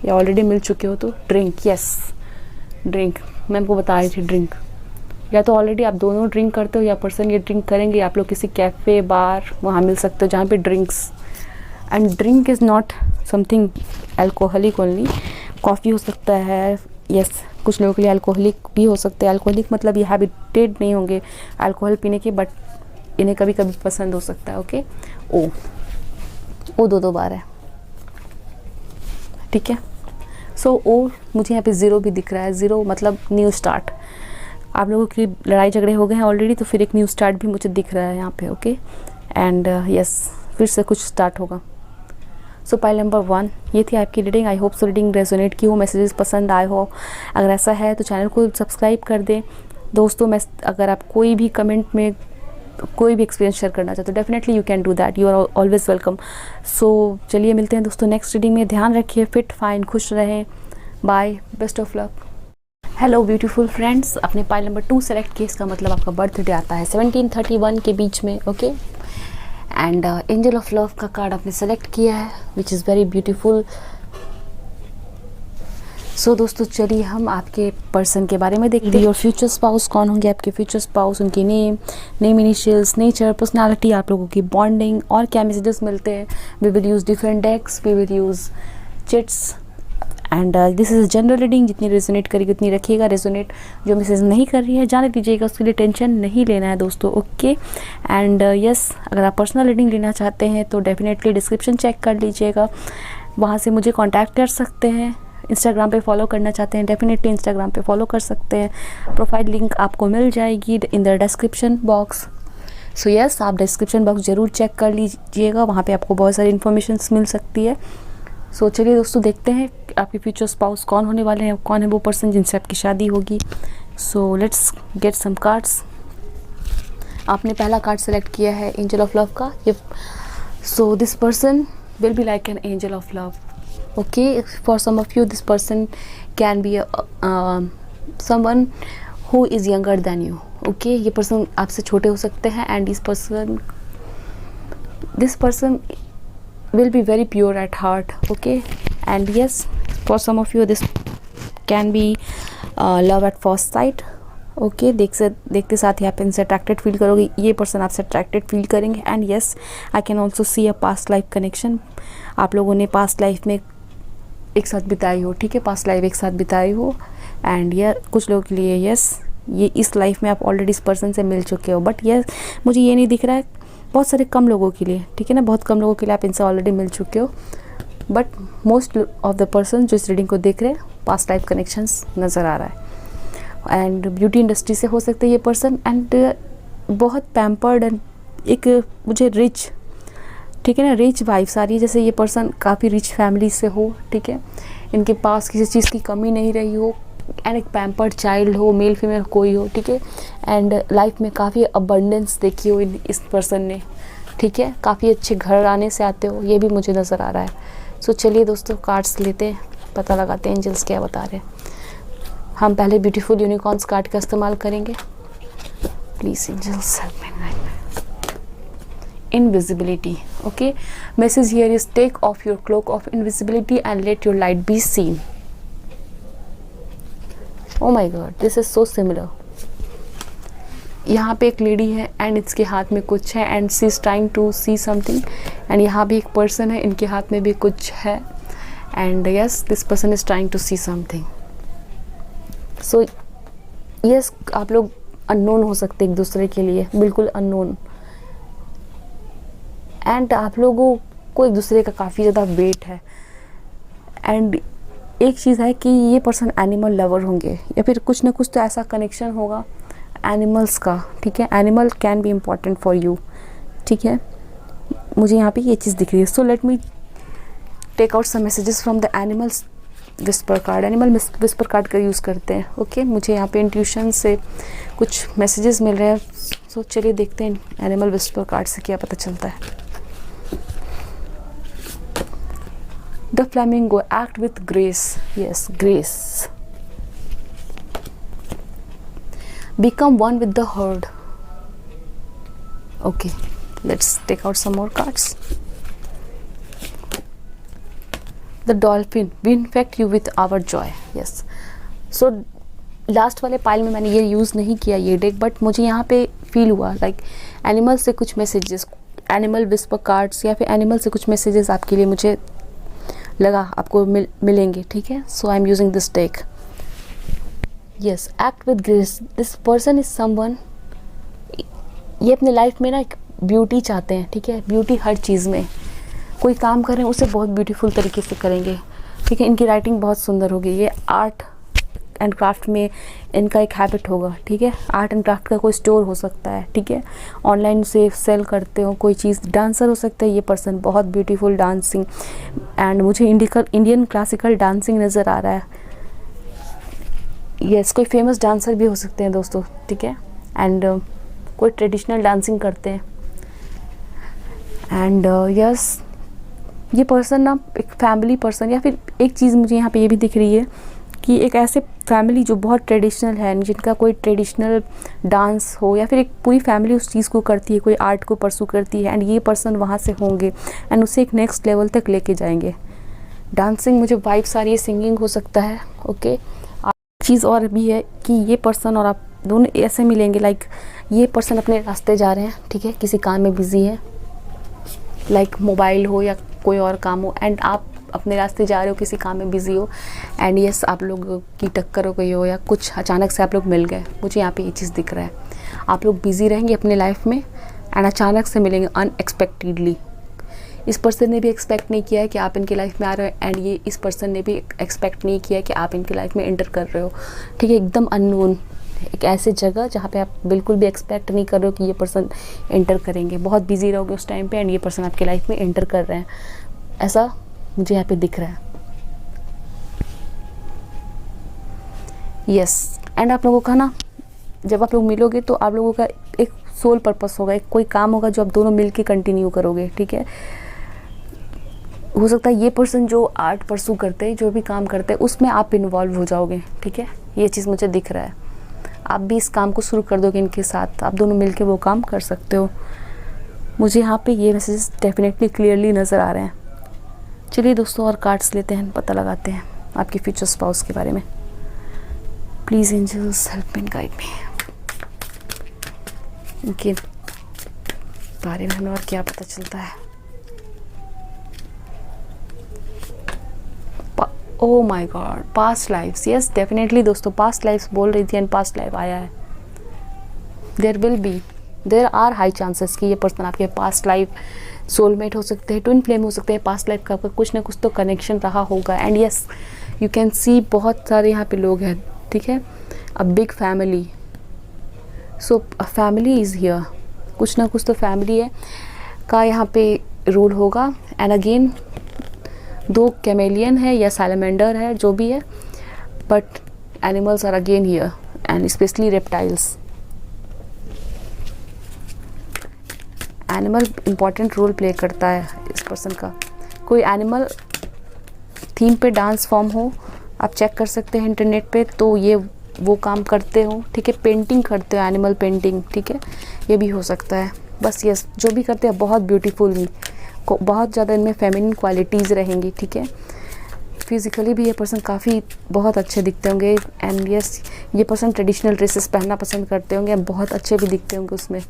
या ऑलरेडी मिल चुके हो तो। ड्रिंक, यस ड्रिंक, मैं आपको बता रही थी ड्रिंक, या तो ऑलरेडी आप दोनों ड्रिंक करते हो या पर्सन ये ड्रिंक करेंगे, आप लोग किसी कैफ़े बार वहाँ मिल सकते हो जहाँ पे drinks. And drink is not something alcoholic only, coffee हो सकता है, यस कुछ लोगों के लिए अल्कोहलिक भी हो सकते हैं। अल्कोहलिक मतलब ये हैबिटेड नहीं होंगे अल्कोहल पीने के, बट इन्हें कभी कभी पसंद हो सकता है, ओके। ओ 2 बार है, ठीक है। सो ओ, मुझे यहाँ पे 0 भी दिख रहा है, 0 मतलब न्यू स्टार्ट, आप लोगों की लड़ाई झगड़े हो गए हैं ऑलरेडी तो फिर एक न्यू स्टार्ट भी मुझे दिख रहा है यहाँ पे, ओके। एंड यस, फिर से कुछ स्टार्ट होगा। सो पाइल नंबर 1, ये थी आपकी reading. I hope so reading resonate की हो, मैसेजेस पसंद आए हो। अगर ऐसा है तो चैनल को सब्सक्राइब कर दें दोस्तों। मैं अगर आप कोई भी कमेंट में कोई भी एक्सपीरियंस शेयर करना चाहते हो, definitely you can do that, you are always welcome. So चलिए मिलते हैं दोस्तों नेक्स्ट रीडिंग में। ध्यान रखिए, फिट फाइन खुश रहें, bye, best of luck. Hello beautiful friends, अपने पाइल नंबर 2 सेलेक्ट किए, इसका मतलब आपका बर्थडे आता है 1731 के बीच में, okay. And angel of love का कार्ड आपने सेलेक्ट किया है, विच इज़ वेरी ब्यूटीफुल। सो दोस्तों चलिए हम आपके पर्सन के बारे में देखते हैं। योर फ्यूचर स्पाउस कौन होंगे आपके फ्यूचर स्पाउस, उनकी नेम इनिशियल्स, नेचर, पर्सनालिटी, आप लोगों की बॉन्डिंग और क्या मैसेजेस मिलते हैं। We will use different decks, we will use chits and this is general reading, जितनी रेजोनेट करेगी उतनी रखिएगा। रेजोनेट जो मैसेज नहीं कर रही है जाने दीजिएगा, उसके लिए टेंशन नहीं लेना है दोस्तों, ओके। एंड यस, अगर आप पर्सनल रीडिंग लेना चाहते हैं तो डेफिनेटली डिस्क्रिप्शन चेक कर लीजिएगा, वहाँ से मुझे कांटेक्ट कर सकते हैं। इंस्टाग्राम पे फॉलो करना चाहते हैं डेफिनेटली इंस्टाग्राम पे फॉलो कर सकते हैं। प्रोफाइल लिंक आपको मिल जाएगी in the description box. So yes, आप डिस्क्रिप्शन बॉक्स ज़रूर चेक कर लीजिएगा, वहाँ पे आपको बहुत सारी इन्फॉर्मेशन मिल सकती है। सो चलिए दोस्तों देखते हैं आपके फ्यूचर स्पाउस कौन होने वाले हैं, कौन है वो पर्सन जिनसे आपकी शादी होगी। So let's get some cards. आपने पहला कार्ड सेलेक्ट किया है एंजल ऑफ लव का। So this person will be like an angel of love, okay. For some of you this person can be someone who is younger than you, okay. ये person आपसे छोटे हो सकते हैं and this person will be very pure at heart, okay. And yes, for some of you this can be love at first sight, okay. देखते साथ ही आप इनसे अट्रैक्टेड फील करोगे, ये पर्सन आपसे अट्रैक्टेड फील करेंगे। And yes, I can also see a past life connection, आप लोगों ने पास्ट लाइफ में एक साथ बिताई हो, ठीक है, पास्ट लाइफ एक साथ बिताई हो। एंड कुछ लोगों के लिए यस ये इस लाइफ में आप ऑलरेडी इस पर्सन से मिल चुके हो, बट ये मुझे ये नहीं दिख रहा है बहुत सारे कम लोगों के लिए, ठीक है ना, बहुत कम लोगों के लिए आप इनसे ऑलरेडी मिल चुके हो, but most of the person जो इस रीडिंग को देख रहे हैं पास्ट लाइफ कनेक्शंस नज़र आ रहा है। एंड ब्यूटी इंडस्ट्री से हो सकते हैं ये पर्सन, एंड बहुत पैम्पर्ड एंड एक मुझे रिच, ठीक है ना, रिच वाइब्स आ रही है, जैसे ये पर्सन काफ़ी रिच फैमिली से हो, ठीक है, इनके पास किसी चीज़ की कमी नहीं रही हो, एंड एक पैम्पर्ड चाइल्ड हो, मेल फीमेल कोई हो, ठीक है, एंड लाइफ में काफ़ी अबंडेंस देखी हो इस पर्सन ने, ठीक है, काफ़ी अच्छे घर आने से आते हो, ये भी मुझे नज़र आ रहा है। सो चलिए दोस्तों कार्ड्स लेते हैं, पता लगाते हैं एंजल्स क्या बता रहे हैं। हम पहले ब्यूटीफुल यूनिकॉर्न्स कार्ड का इस्तेमाल करेंगे। Please angels help me guide me. Invisibility, okay, message here is take off your cloak of invisibility and let your light be seen. Oh my god, this is so similar. यहाँ पे एक lady है and इसके हाथ में कुछ है and she is trying to see something, and यहाँ भी एक पर्सन है, इनके हाथ में भी कुछ है, and yes this person is trying to see something. So yes आप लोग अननोन हो सकते एक दूसरे के लिए, बिल्कुल अननोन, एंड आप लोगों को एक दूसरे का काफ़ी ज़्यादा वेट है। एंड एक चीज़ है कि ये पर्सन एनिमल लवर होंगे या फिर कुछ ना कुछ तो ऐसा कनेक्शन होगा एनिमल्स का, ठीक है, animal can be important for you, ठीक है, मुझे यहाँ पे ये चीज़ दिख रही है। So let me take out some messages from the animals whisper card. Animal whisper card का यूज़ करते हैं, ओके, मुझे यहाँ पे इंट्यूशन से कुछ मैसेजेस मिल रहे हैं। सो चलिए देखते हैं एनिमल विस्पर कार्ड से क्या पता चलता है। The flamingo, act with grace. Yes, grace. Become one with the herd. Okay, let's take out some more cards. The dolphin, we infect you with our joy. Yes. So last वाले pile में मैंने ये use नहीं किया ये deck, but मुझे यहाँ पे फील हुआ लाइक एनिमल से कुछ मैसेजेस, एनिमल विस्पर कार्ड्स या फिर एनिमल से कुछ मैसेजेस आपके लिए मुझे लगा आपको मिलेंगे, ठीक है। So I am using this deck. Yes, act with grace, this person is someone, ये अपने लाइफ में ना एक ब्यूटी चाहते हैं, ठीक है, ब्यूटी हर चीज़ में, कोई काम करें उसे बहुत ब्यूटीफुल तरीके से करेंगे, ठीक है, इनकी राइटिंग बहुत सुंदर होगी, ये आर्ट एंड क्राफ्ट में इनका एक हैबिट होगा, ठीक है, आर्ट एंड क्राफ्ट का कोई स्टोर हो सकता है, ठीक है, ऑनलाइन से सेल करते हो कोई चीज़, डांसर हो सकता है ये पर्सन, बहुत ब्यूटीफुल डांसिंग, एंड मुझे इंडियन क्लासिकल डांसिंग नज़र आ रहा है। यस, कोई फेमस डांसर भी हो सकते हैं दोस्तों, ठीक है, एंड कोई ट्रेडिशनल डांसिंग करते हैं, एंड यस ये पर्सन ना एक फैमिली पर्सन, या फिर एक चीज़ मुझे यहाँ पे ये भी दिख रही है कि एक ऐसे फैमिली जो बहुत ट्रेडिशनल है, जिनका कोई ट्रेडिशनल डांस हो या फिर एक पूरी फैमिली उस चीज़ को करती है, कोई आर्ट को परसू करती है, एंड ये पर्सन वहाँ से होंगे एंड उसे एक नेक्स्ट लेवल तक लेके जाएंगे। डांसिंग मुझे वाइब्स आ रही है, सिंगिंग हो सकता है, ओके। चीज़ और भी है कि ये पर्सन और आप दोनों ऐसे मिलेंगे लाइक ये पर्सन अपने रास्ते जा रहे हैं, ठीक है, किसी काम में बिजी है, लाइक मोबाइल हो या कोई और काम हो, एंड आप अपने रास्ते जा रहे हो, किसी काम में बिजी हो, एंड यस आप लोग की टक्कर हो गई हो या कुछ अचानक से आप लोग मिल गए, मुझे यहाँ पे ये चीज़ दिख रहा है। आप लोग बिजी रहेंगे अपने लाइफ में एंड अचानक से मिलेंगे अनएक्सपेक्टेडली। इस पर्सन ने भी एक्सपेक्ट नहीं किया है कि आप इनकी लाइफ में आ रहे हो, एंड ये इस पर्सन ने भी एक्सपेक्ट नहीं किया है कि आप इनकी लाइफ में एंटर कर रहे हो, ठीक है, एकदम अननोन, एक ऐसे जगह जहाँ पे आप बिल्कुल भी एक्सपेक्ट नहीं कर रहे हो कि ये पर्सन एंटर करेंगे, बहुत बिजी रहोगे उस टाइम पे एंड ये पर्सन आपकी लाइफ में एंटर कर रहे हैं, ऐसा मुझे यहाँ पे दिख रहा है। यस, एंड आप लोगों का ना जब आप लोग मिलोगे तो आप लोगों का एक सोल पर्पस होगा, एक कोई काम होगा जो आप दोनों मिल के कंटिन्यू करोगे, ठीक है। हो सकता है ये पर्सन जो आर्ट परसू करते हैं, जो भी काम करते हैं, उसमें आप इन्वॉल्व हो जाओगे, ठीक है, ये चीज़ मुझे दिख रहा है। आप भी इस काम को शुरू कर दोगे इनके साथ, आप दोनों मिलके वो काम कर सकते हो। मुझे यहाँ पे ये मैसेजेस डेफिनेटली क्लियरली नज़र आ रहे हैं। चलिए दोस्तों और कार्ड्स लेते हैं, पता लगाते हैं आपके फ्यूचर स्पाउस के बारे में। Please angels help me guide me, इनके बारे में हमें और क्या पता चलता है। Oh my god, past lives, yes definitely दोस्तों, पास्ट लाइफ्स बोल रही थी एंड पास्ट लाइफ आया है। देर आर हाई चांसेस कि ये पर्सन आपके पास्ट लाइफ सोलमेट हो सकते हैं, ट्विन फ्लेम हो सकते हैं, पास्ट लाइफ का आपका कुछ ना कुछ तो कनेक्शन रहा होगा। And yes you can see बहुत सारे यहाँ पे लोग हैं, ठीक है, a big family, so family is here, कुछ ना कुछ तो फैमिली है का यहाँ पे रोल होगा। एंड अगेन 2 कैमेलियन है या सैलमेंडर है, जो भी है, but animals are again here and specially reptiles. Animal important role play करता है इस पर्सन का। कोई एनिमल थीम पे डांस फॉर्म हो, आप चेक कर सकते हैं इंटरनेट पे, तो ये वो काम करते हो, ठीक है। पेंटिंग करते हो, एनिमल पेंटिंग, ठीक है, ये भी हो सकता है। बस ये जो भी करते हैं बहुत ब्यूटीफुल, बहुत ज़्यादा इनमें फेमिनिन क्वालिटीज़ रहेंगी, ठीक है। फिज़िकली भी ये पर्सन काफ़ी बहुत अच्छे दिखते होंगे। एंड यस ये पर्सन ट्रेडिशनल ड्रेसेस पहनना पसंद करते होंगे, बहुत अच्छे भी दिखते होंगे उसमें,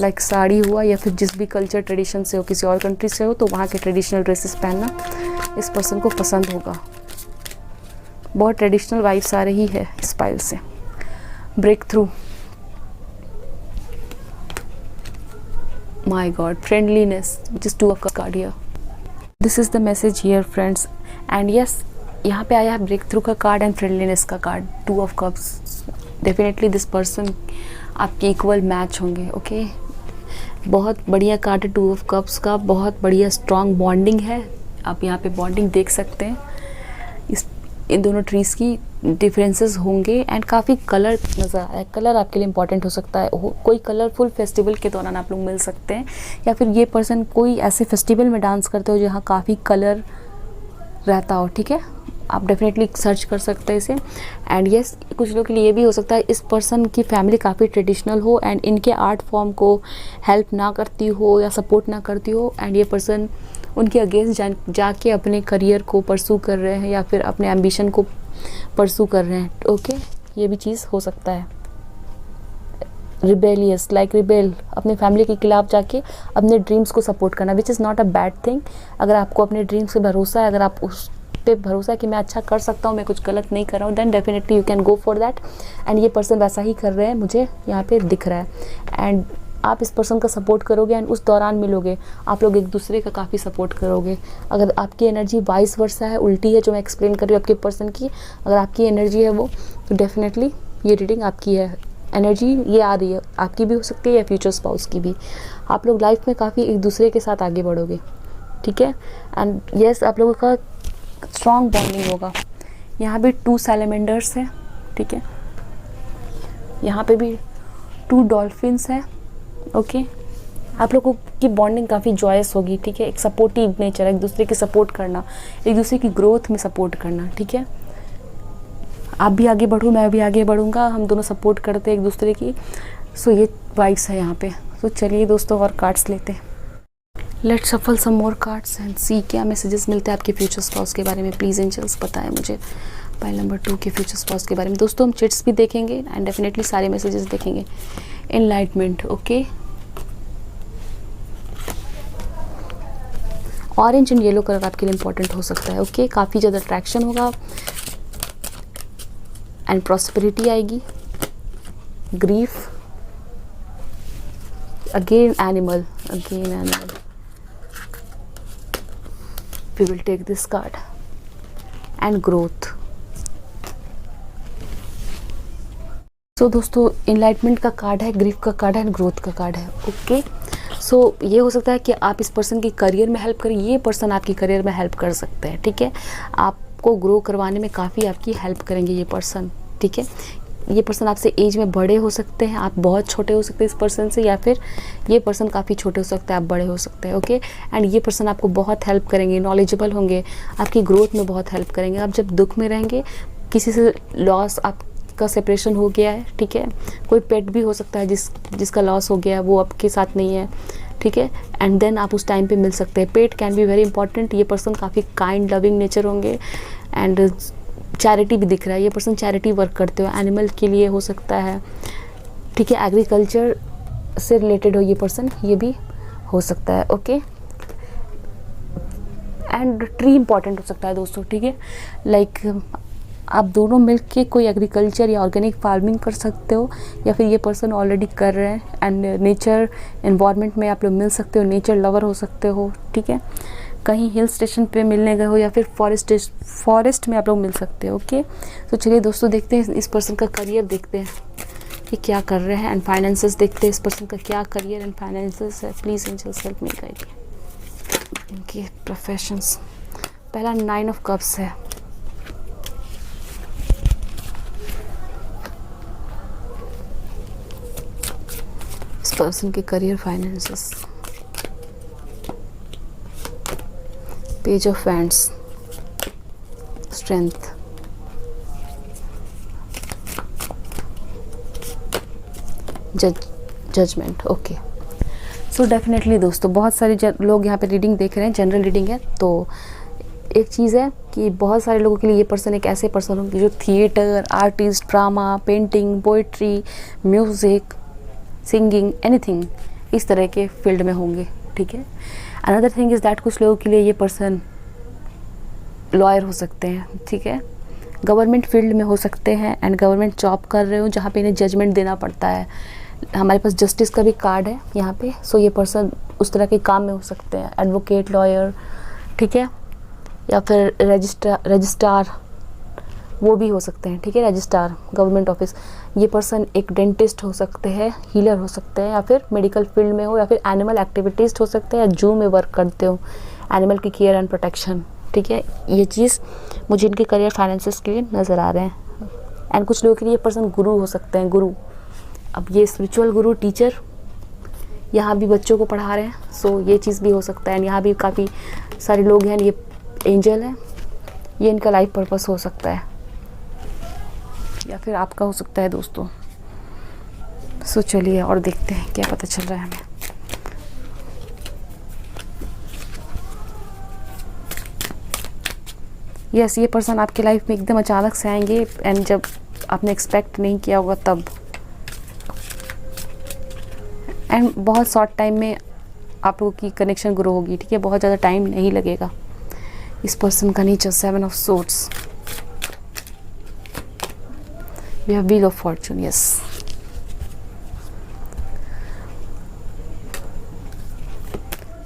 लाइक साड़ी हुआ या फिर जिस भी कल्चर ट्रेडिशन से हो, किसी और कंट्री से हो, तो वहाँ के ट्रेडिशनल ड्रेसेस पहनना इस पर्सन को पसंद होगा। बहुत ट्रेडिशनल वाइब्स आ रही है इस फाइल से। Breakthrough, my god, friendliness, which is 2 of cups card here. This is the message here friends. And yes यहाँ पे आया है ब्रेक थ्रू का कार्ड एंड फ्रेंडलीनेस का card, 2 of cups. Definitely this person आपके equal match होंगे, okay. बहुत बढ़िया कार्ड है 2 ऑफ कप्स का, बहुत बढ़िया स्ट्रॉन्ग बॉन्डिंग है। आप यहाँ पे बॉन्डिंग देख सकते हैं, इन दोनों ट्रीज़ की डिफरेंसेस होंगे। एंड काफ़ी कलर नज़र आ रहा है, कलर आपके लिए इंपॉर्टेंट हो सकता है। कोई कलरफुल फेस्टिवल के दौरान आप लोग मिल सकते हैं, या फिर ये पर्सन कोई ऐसे फेस्टिवल में डांस करते हो जहाँ काफ़ी कलर रहता हो, ठीक है। आप डेफिनेटली सर्च कर सकते हैं इसे। एंड यस कुछ लोगों के लिए ये भी हो सकता है इस पर्सन की फैमिली काफ़ी ट्रेडिशनल हो एंड इनके आर्ट फॉर्म को हेल्प ना करती हो या सपोर्ट ना करती हो, एंड ये पर्सन उनके अगेंस्ट जाके अपने करियर को परसू कर रहे हैं या फिर अपने एम्बिशन को परसू कर रहे हैं, ओके। ये भी चीज़ हो सकता है। रिबेलियस, लाइक रिबेल, अपने फैमिली के खिलाफ जाके अपने ड्रीम्स को सपोर्ट करना, which is not a bad thing. अगर आपको अपने ड्रीम्स पे भरोसा है, अगर आप उस पे भरोसा है कि मैं अच्छा कर सकता हूँ, मैं कुछ गलत नहीं कर रहा हूँ, then definitely you can go for that. And ये पर्सन वैसा ही कर रहे हैं, मुझे यहाँ पे दिख रहा है। एंड आप इस पर्सन का सपोर्ट करोगे एंड उस दौरान मिलोगे, आप लोग एक दूसरे का काफ़ी सपोर्ट करोगे। अगर आपकी एनर्जी वाइस वर्सा है, उल्टी है, जो मैं एक्सप्लेन कर रही हूँ आपके पर्सन की, अगर आपकी एनर्जी है वो, तो डेफिनेटली ये रीडिंग आपकी है। एनर्जी ये आ रही है, आपकी भी हो सकती है या फ्यूचर स्पाउस की भी। आप लोग लाइफ में काफ़ी एक दूसरे के साथ आगे बढ़ोगे, ठीक है। एंड यस आप लोगों का स्ट्रॉन्ग बॉन्डिंग होगा। यहाँ भी 2 सैलमेंडर्स हैं, ठीक है। यहाँ पे भी 2 डॉल्फिन्स हैं, ओके। आप लोगों की बॉन्डिंग काफ़ी जॉयस होगी, ठीक है। एक सपोर्टिव नेचर, एक दूसरे की सपोर्ट करना, एक दूसरे की ग्रोथ में सपोर्ट करना, ठीक है। आप भी आगे बढ़ो, मैं भी आगे बढ़ूँगा, हम दोनों सपोर्ट करते हैं एक दूसरे की। सो ये वाइब्स है यहाँ पे। तो चलिए दोस्तों और कार्ड्स लेते हैं। Let's shuffle some more cards and see क्या मैसेजेस मिलते हैं आपके फ्यूचर स्पाउस के बारे में। प्लीज़ एंजल्स बताएं मुझे पाइल नंबर 2 के फ्यूचर स्पाउस के बारे में। दोस्तों हम चिट्स भी देखेंगे एंड डेफिनेटली सारे मैसेजेस देखेंगे। Enlightenment, okay. Orange and yellow colour आपके लिए इंपॉर्टेंट हो सकता है, ओके। काफ़ी ज़्यादा अट्रैक्शन होगा एंड प्रॉस्पेरिटी आएगी। Grief, again animal, we will take this card and growth। सो दोस्तों इनलाइटमेंट का कार्ड है, ग्रीफ का कार्ड है एंड ग्रोथ का कार्ड है, ओके। सो ये हो सकता है कि आप इस पर्सन की करियर में हेल्प करें, ये पर्सन आपकी करियर में हेल्प कर सकते हैं, ठीक है। आपको ग्रो करवाने में काफ़ी आपकी हेल्प करेंगे ये पर्सन, ठीक है। ये पर्सन आपसे एज में बड़े हो सकते हैं, आप बहुत छोटे हो सकते हैं इस पर्सन से, या फिर ये पर्सन काफ़ी छोटे हो सकते हैं, आप बड़े हो सकते हैं, ओके। एंड ये पर्सन आपको बहुत हेल्प करेंगे, नॉलेजेबल होंगे, आपकी ग्रोथ में बहुत हेल्प करेंगे। आप जब दुख में रहेंगे, किसी से लॉस, आपका सेपरेशन हो गया है, ठीक है, कोई पेट भी हो सकता है जिसका लॉस हो गया है, वो आपके साथ नहीं है, ठीक है। एंड देन आप उस टाइम पे मिल सकते हैं। पेट कैन बी वेरी इंपॉर्टेंट। ये पर्सन काफ़ी काइंड लविंग नेचर होंगे एंड चैरिटी भी दिख रहा है, ये पर्सन चैरिटी वर्क करते हो, एनिमल के लिए हो सकता है, ठीक है। एग्रीकल्चर से रिलेटेड हो ये पर्सन, ये भी हो सकता है, ओके। एंड ट्री इंपॉर्टेंट हो सकता है दोस्तों, ठीक है। लाइक आप दोनों मिलके कोई एग्रीकल्चर या ऑर्गेनिक फार्मिंग कर सकते हो, या फिर ये पर्सन ऑलरेडी कर रहे हैं एंड नेचर एनवायरनमेंट में आप लोग मिल सकते हो, नेचर लवर हो सकते हो, ठीक है। कहीं हिल स्टेशन पे मिलने गए हो या फिर फॉरेस्ट में आप लोग मिल सकते हो, ओके। तो चलिए दोस्तों देखते हैं इस पर्सन का करियर, देखते हैं कि क्या कर रहे हैं, एंड फाइनेंसेस देखते हैं इस पर्सन का क्या करियर एंड फाइनेंसेस है। Please angels help me guide इनके प्रोफेशंस। पहला 9 ऑफ कप्स है, इस पर्सन के career finances. Page of wands, strength, judgment, okay. So definitely दोस्तों बहुत सारे लोग यहाँ पे रीडिंग देख रहे हैं, जनरल रीडिंग है। तो एक चीज़ है कि बहुत सारे लोगों के लिए ये पर्सन एक ऐसे पर्सन होंगे जो theatre, artist, drama, painting, poetry, music, singing, anything, इस तरह के फील्ड में होंगे, ठीक है। अनदर थिंग इज़ दैट कुछ लोगों के लिए ये पर्सन लॉयर हो सकते हैं, ठीक है। गवर्नमेंट फील्ड में हो सकते हैं एंड गवर्नमेंट जॉब कर रहे हो जहाँ पे इन्हें जजमेंट देना पड़ता है। हमारे पास जस्टिस का भी कार्ड है यहाँ पे। सो ये पर्सन उस तरह के काम में हो सकते हैं, एडवोकेट, लॉयर, ठीक है, या फिर रजिस्ट्रार वो भी हो सकते हैं, ठीक है, रजिस्ट्रार गवर्नमेंट ऑफिस। ये पर्सन एक डेंटिस्ट हो सकते हैं, हीलर हो सकते हैं, या फिर मेडिकल फील्ड में हो, या फिर एनिमल एक्टिविटीज़ हो सकते हैं, या जू में वर्क करते हो, एनिमल की केयर एंड प्रोटेक्शन, ठीक है। ये चीज़ मुझे इनके करियर फाइनेंसेस के लिए नज़र आ रहे हैं। एंड कुछ लोगों के लिए ये पर्सन गुरु हो सकते हैं, गुरु। अब ये स्पिरिचुअल गुरु, टीचर, यहाँ भी बच्चों को पढ़ा रहे हैं, सो ये चीज़ भी हो सकता है। एंड यहाँ भी काफ़ी सारे लोग हैं, ये एंजल है, ये इनका लाइफ पर्पस हो सकता है, या फिर आपका हो सकता है दोस्तों। सो चलिए और देखते हैं क्या पता चल रहा है हमें। यस, ये पर्सन आपके लाइफ में एकदम अचानक से आएंगे एंड जब आपने एक्सपेक्ट नहीं किया होगा तब, एंड बहुत शॉर्ट टाइम में आप लोगों की कनेक्शन ग्रो होगी, ठीक है, बहुत ज़्यादा टाइम नहीं लगेगा। इस पर्सन का नीचे 7 of swords, we have wheel of fortune, yes.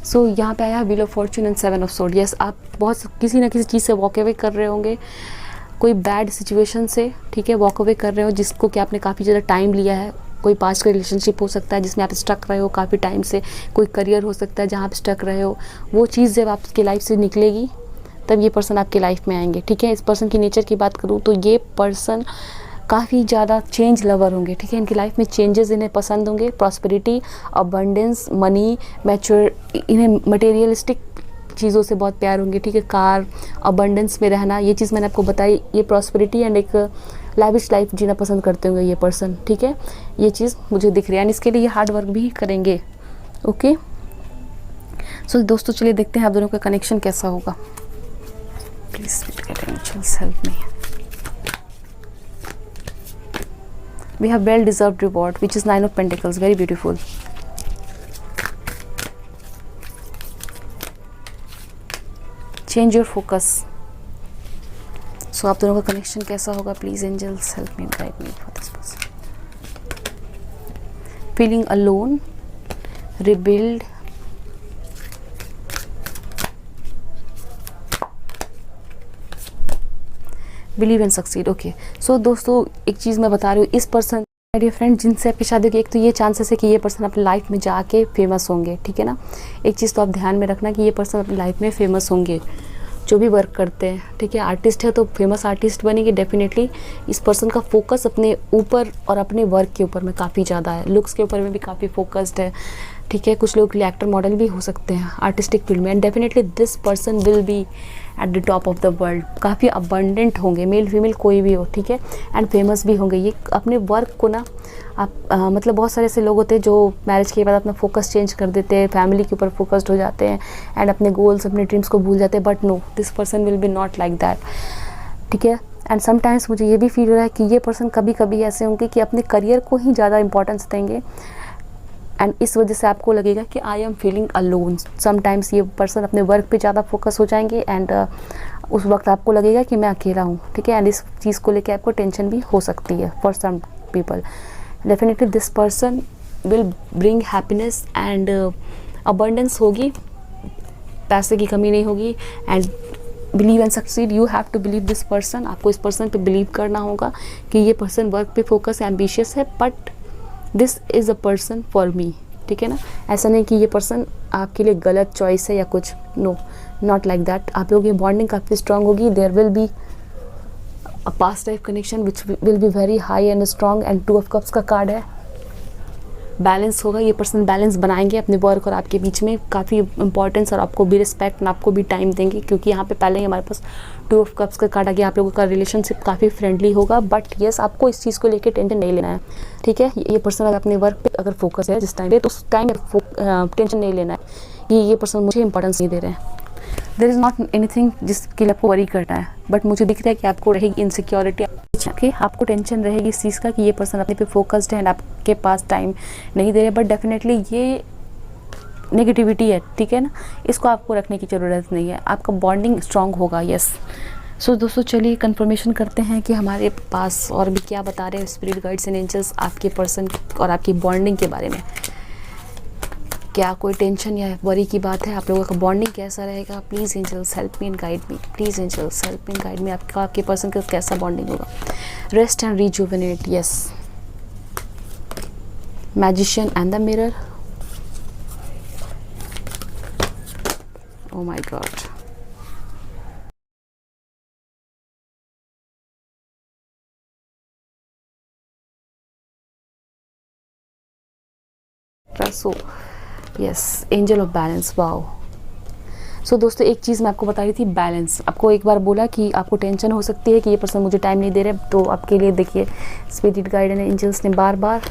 So यहाँ पे आया wheel of fortune and 7 of sword. Yes, आप बहुत किसी ना किसी चीज़ से वॉक अवे कर रहे होंगे, कोई बैड सिचुएशन से, ठीक है, वॉक अवे कर रहे हो जिसको कि आपने काफ़ी ज़्यादा टाइम लिया है। कोई पास्ट का रिलेशनशिप हो सकता है जिसमें आप स्टक रहे हो काफ़ी टाइम से, कोई करियर हो सकता है जहाँ आप स्टक रहे हो। वो चीज़ जब आपकी लाइफ से निकलेगी तब ये पर्सन आपके लाइफ में आएंगे, ठीक है। इस पर्सन की नेचर की बात करूँ तो ये पर्सन काफ़ी ज़्यादा चेंज लवर होंगे, ठीक है। इनकी लाइफ में चेंजेस इन्हें पसंद होंगे, प्रॉस्पेरिटी, अबंडेंस, मनी, मैच्योर, इन्हें मटेरियलिस्टिक चीज़ों से बहुत प्यार होंगे, ठीक है। कार, अबंडेंस में रहना, ये चीज़ मैंने आपको बताई। ये प्रॉस्पेरिटी एंड एक लैविश लाइफ जीना पसंद करते होंगे ये पर्सन, ठीक है। ये चीज़ मुझे दिख रही है एंड इसके लिए ये हार्ड वर्क भी करेंगे, ओके। सो दोस्तों चलिए देखते हैं आप दोनों का कनेक्शन कैसा होगा। Please help me. We have well deserved reward, which is 9 of Pentacles, very beautiful. Change your focus. So आप दोनों का कनेक्शन कैसा होगा? Please angels help me, guide me for this person. Feeling alone, rebuild, believe and succeed, okay. So दोस्तों एक चीज़ मैं बता रही हूँ, इस पर्सन डियर फ्रेंड जिनसे आपकी शादी होगी, एक तो ये चांसेस है कि ये पर्सन अपनी लाइफ में जाके फेमस होंगे, ठीक है ना। एक चीज़ तो आप ध्यान में रखना कि ये पर्सन अपनी लाइफ में फेमस होंगे, जो भी वर्क करते हैं, ठीक है। आर्टिस्ट है तो फेमस आर्टिस्ट बनेंगे डेफिनेटली। इस पर्सन का फोकस अपने ऊपर और अपने वर्क के ऊपर में काफ़ी ज़्यादा है, लुक्स के ऊपर में भी काफ़ी फोकस्ड है, ठीक है। कुछ लोग के लिए एक्टर मॉडल भी हो सकते हैं आर्टिस्टिक फील्ड में, and definitely this person will B at the top of the world. काफ़ी अबंडेंट होंगे, मेल फीमेल कोई भी हो, ठीक है, एंड फेमस भी होंगे। ये अपने वर्क को ना आप मतलब बहुत सारे ऐसे लोग होते हैं जो मैरिज के बाद अपना फोकस चेंज कर देते हैं, फैमिली के ऊपर फोकस्ड हो जाते हैं एंड अपने गोल्स, अपने ड्रीम्स को भूल जाते हैं, but no, this person will be not like that, ठीक है। एंड समटाइम्स मुझे ये भी फील हो रहा है कि ये पर्सन कभी कभी ऐसे होंगे कि अपने करियर को ही ज़्यादा इंपॉर्टेंस देंगे एंड इस वजह से आपको लगेगा कि I am feeling alone. Sometimes ये पर्सन अपने वर्क पे ज़्यादा फोकस हो जाएंगे एंड उस वक्त आपको लगेगा कि मैं अकेला हूँ, ठीक है। एंड इस चीज़ को लेके आपको टेंशन भी हो सकती है for some people. Definitely this person will bring happiness and abundance होगी, पैसे की कमी नहीं होगी। And believe and succeed, you have to believe this person. आपको इस पर्सन पे बिलीव करना होगा कि ये पर्सन वर्क पे फोकस एम्बिशियस है, but this is a person for me, ठीक है ना। ऐसा नहीं कि ये पर्सन आपके लिए गलत चॉइस है या कुछ, नो, नॉट लाइक दैट। आप लोगों की बॉन्डिंग काफ़ी स्ट्रांग होगी। There will be a past life connection which will be very high and strong. And 2 of cups का कार्ड है, बैलेंस होगा। ये पर्सन बैलेंस बनाएंगे अपने वर्क और आपके बीच में, काफ़ी इंपॉर्टेंस, और आपको भी रिस्पेक्ट और आपको भी टाइम देंगे, क्योंकि यहाँ पे पहले ही हमारे पास 2 ऑफ कप्स का कार्ड आ गया। आप लोगों का रिलेशनशिप काफ़ी फ्रेंडली होगा, बट यस आपको इस चीज़ को लेकर टेंशन नहीं लेना है, ठीक है। ये पर्सन अगर अपने वर्क पे अगर फोकस है जिस टाइम पे, तो उस टाइम टेंशन नहीं लेना है कि ये पर्सन मुझे इंपॉर्टेंस नहीं दे रहे हैं। देयर इज़ नॉट एनीथिंग जिसके लिए आपको वरी करना है, बट मुझे दिख रहा है कि आपको रहेगी इनसिक्योरिटी, कि आपको टेंशन रहेगी इस चीज़ का कि ये पर्सन अपने पे फोकस्ड है एंड आपके पास टाइम नहीं दे रहे। बट डेफिनेटली ये नेगेटिविटी है, ठीक है ना, इसको आपको रखने की ज़रूरत नहीं है। आपका बॉन्डिंग स्ट्रांग होगा, यस। सो दोस्तों चलिए कंफर्मेशन करते हैं कि हमारे पास और भी क्या बता रहे हैं स्पिरिट गाइड्स एंड एंजल्स आपके पर्सन और आपकी बॉन्डिंग के बारे में। क्या कोई टेंशन या वरी की बात है? आप लोगों का बॉन्डिंग कैसा रहेगा? Please angels help me and guide me, please angels help me and guide me. आपका आपके पर्सन का कैसा बॉन्डिंग होगा? Rest and rejuvenate, yes. Magician and the mirror, oh my god. So yes, angel of balance, wow. So दोस्तों एक चीज़ मैं आपको बता रही थी, बैलेंस। आपको एक बार बोला कि आपको टेंशन हो सकती है कि ये पर्सन मुझे टाइम नहीं दे रहे, तो आपके लिए देखिए स्पिरिट गाइड एंड एंजल्स ने बार बार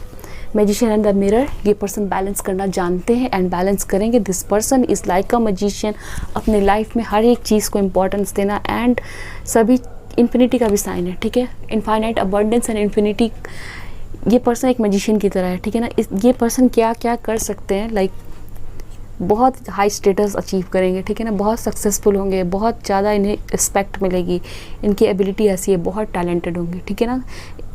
मैजिशियन एंड द मिरर, ये पर्सन बैलेंस करना जानते हैं एंड बैलेंस करेंगे। This person is like a magician, अपने लाइफ में हर एक चीज़ को इम्पोर्टेंस देना, एंड सभी इन्फिनिटी का भी साइन है, ठीक है। इनफाइनाइट अबंडेंस एंड इन्फिनिटी, ये पर्सन एक मैजिशियन की तरह है, ठीक है ना। ये पर्सन क्या क्या कर सकते हैं, लाइक बहुत हाई स्टेटस अचीव करेंगे, ठीक है ना, बहुत सक्सेसफुल होंगे, बहुत ज़्यादा इन्हें रिस्पेक्ट मिलेगी, इनकी एबिलिटी ऐसी है, बहुत टैलेंटेड होंगे, ठीक है ना।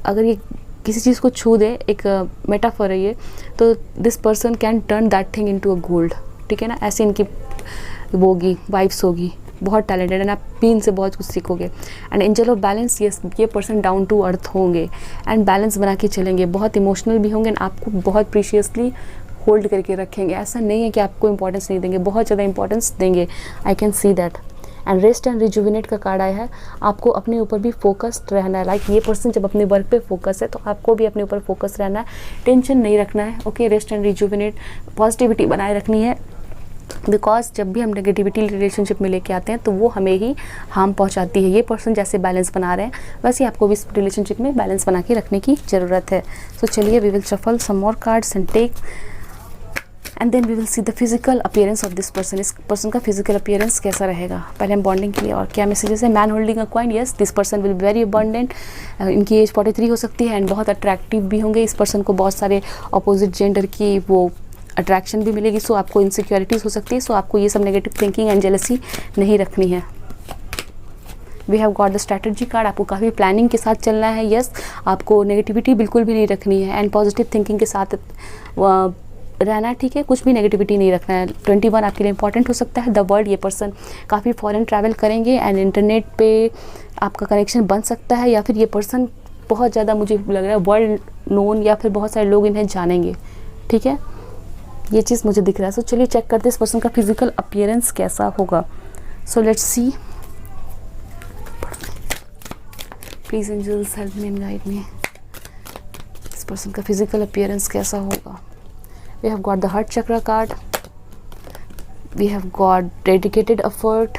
अगर ये किसी चीज़ को छू दे, एक मेटाफर है ये, तो this person can turn that thing into a gold, ठीक है ना। ऐसे इनकी वो होगी, वाइब्स होगी, बहुत टैलेंटेड, एंड आप भी इनसे बहुत कुछ सीखोगे। And angel of balance, yes, ये पर्सन डाउन टू अर्थ होंगे एंड बैलेंस बना के चलेंगे, बहुत इमोशनल भी होंगे एंड आपको बहुत प्रीशियसली होल्ड करके रखेंगे। ऐसा नहीं है कि आपको इंपॉर्टेंस नहीं देंगे, बहुत ज़्यादा इंपॉर्टेंस देंगे, I can see that. And rest and rejuvenate का कार्ड आया है, आपको अपने ऊपर भी फोकस्ड रहना है। लाइक ये पर्सन जब अपने वर्क पे फोकस है, तो आपको भी अपने ऊपर फोकस रहना है, टेंशन नहीं रखना है, okay. Rest and rejuvenate, positivity बनाए रखनी है, बिकॉज जब भी हम नेगेटिविटी रिलेशनशिप में लेके आते हैं तो वो हमें ही हार्म पहुंचाती है। ये पर्सन जैसे बैलेंस बना रहे हैं, वैसे आपको भी इस रिलेशनशिप में बैलेंस बना के रखने की ज़रूरत है। सो चलिए we will shuffle some more cards and take, and then we will see the physical appearance of this person. इस पर्सन का फिजिकल अपीयरेंस कैसा रहेगा? पहले हम बॉन्डिंग के लिए और क्या मैसेजेस है। Man holding a coin, yes, this person will be very abundant, इनकी एज 43 हो सकती है एंड बहुत अट्रैक्टिव भी होंगे। इस पर्सन को बहुत सारे अपोजिट जेंडर की वो अट्रैक्शन भी मिलेगी, सो आपको इनसिक्योरिटीज़ हो सकती है, सो आपको ये सब नेगेटिव थिंकिंग एंड जेलसी नहीं रखनी है। We have got the strategy card, आपको काफ़ी प्लानिंग के साथ चलना है, यस, आपको नेगेटिविटी बिल्कुल भी नहीं रखनी है एंड पॉजिटिव थिंकिंग के साथ रहना है, ठीक है, कुछ भी नेगेटिविटी नहीं रखना है। 21 आपके लिए इंपॉर्टेंट हो सकता है। द वर्ल्ड, ये पर्सन काफ़ी फॉरेन ट्रैवल करेंगे एंड इंटरनेट पे आपका कनेक्शन बन सकता है, या फिर ये पर्सन बहुत ज़्यादा, मुझे लग रहा है, वर्ल्ड नोन, या फिर बहुत सारे लोग इन्हें जानेंगे, ठीक है, ये चीज़ मुझे दिख रहा है। सो चलिए चेक करते हैं इस पर्सन का फिजिकल अपीयरेंस कैसा होगा। So let's see, please angels help me and guide me, इस पर्सन का फिजिकल अपीयरेंस कैसा होगा। We have got the heart chakra card, we have got dedicated effort,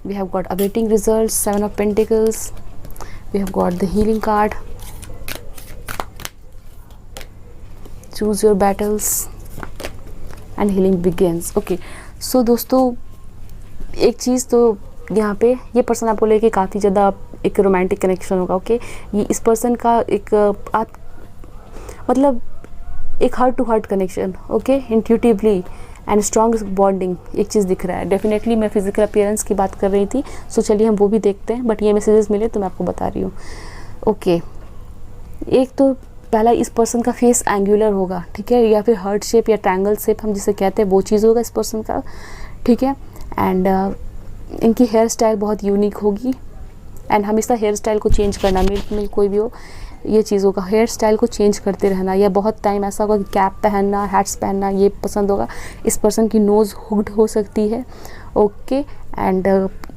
we have got awaiting result, 7 of pentacles, we have got the healing card, choose your battles and healing begins, okay। so दोस्तों एक चीज़ तो यहाँ पे ये person आपको लेके काफ़ी ज़्यादा एक रोमांटिक कनेक्शन होगा, ओके। ये इस पर्सन का एक आप मतलब एक heart to heart connection, okay, intuitively and strong bonding, एक चीज़ दिख रहा है। डेफिनेटली मैं फिजिकल अपीयरेंस की बात कर रही थी, सो चलिए हम वो भी देखते हैं, बट ये मैसेजेस मिले तो मैं आपको बता रही हूँ। ओके, एक तो पहला इस पर्सन का फेस एंगुलर होगा, ठीक है, या फिर हार्ट शेप या ट्रायंगल शेप हम जिसे कहते हैं वो चीज़ होगा इस पर्सन का, ठीक है। एंड इनकी हेयर स्टाइल बहुत यूनिक होगी, एंड हमेशा हेयर स्टाइल को चेंज करना, मेल कोई भी हो ये चीज़ होगा, हेयर स्टाइल को चेंज करते रहना, या बहुत टाइम ऐसा होगा कि कैप पहनना, हैट्स पहनना ये पसंद होगा। इस पर्सन की नोज़ हुक्ड हो सकती है, ओके। एंड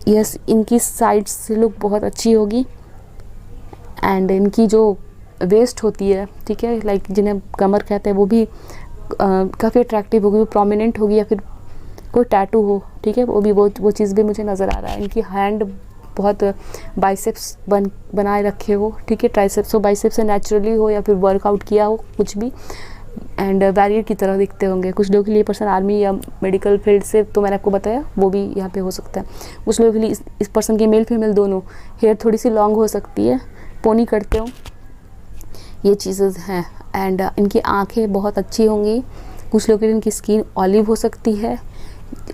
यस, इनकी साइड से लुक बहुत अच्छी होगी, एंड इनकी जो वेस्ट होती है, ठीक है, लाइक जिन्हें कमर कहते हैं, वो भी काफ़ी अट्रैक्टिव होगी, वो प्रोमिनेंट होगी, या फिर कोई टैटू हो, ठीक है, वो भी वो चीज़ भी मुझे नज़र आ रहा है। इनकी हैंड बहुत बाइसेप्स बनाए रखे हो, ठीक है, ट्राइसेप्स हो, बाइसेप्स से नेचुरली हो या फिर वर्कआउट किया हो कुछ भी, एंड बैरियर की तरह दिखते होंगे। कुछ लोगों के लिए पर्सन आर्मी या मेडिकल फील्ड से, तो मैंने आपको बताया वो भी यहाँ पे हो सकता है। कुछ लोगों के लिए इस पर्सन के मेल फीमेल दोनों हेयर थोड़ी सी लॉन्ग हो सकती है, पोनी करते हो, ये चीज़ें हैं। एंड इनकी आँखें बहुत अच्छी होंगी। कुछ लोगों के लिए इनकी स्किन ऑलिव हो सकती है,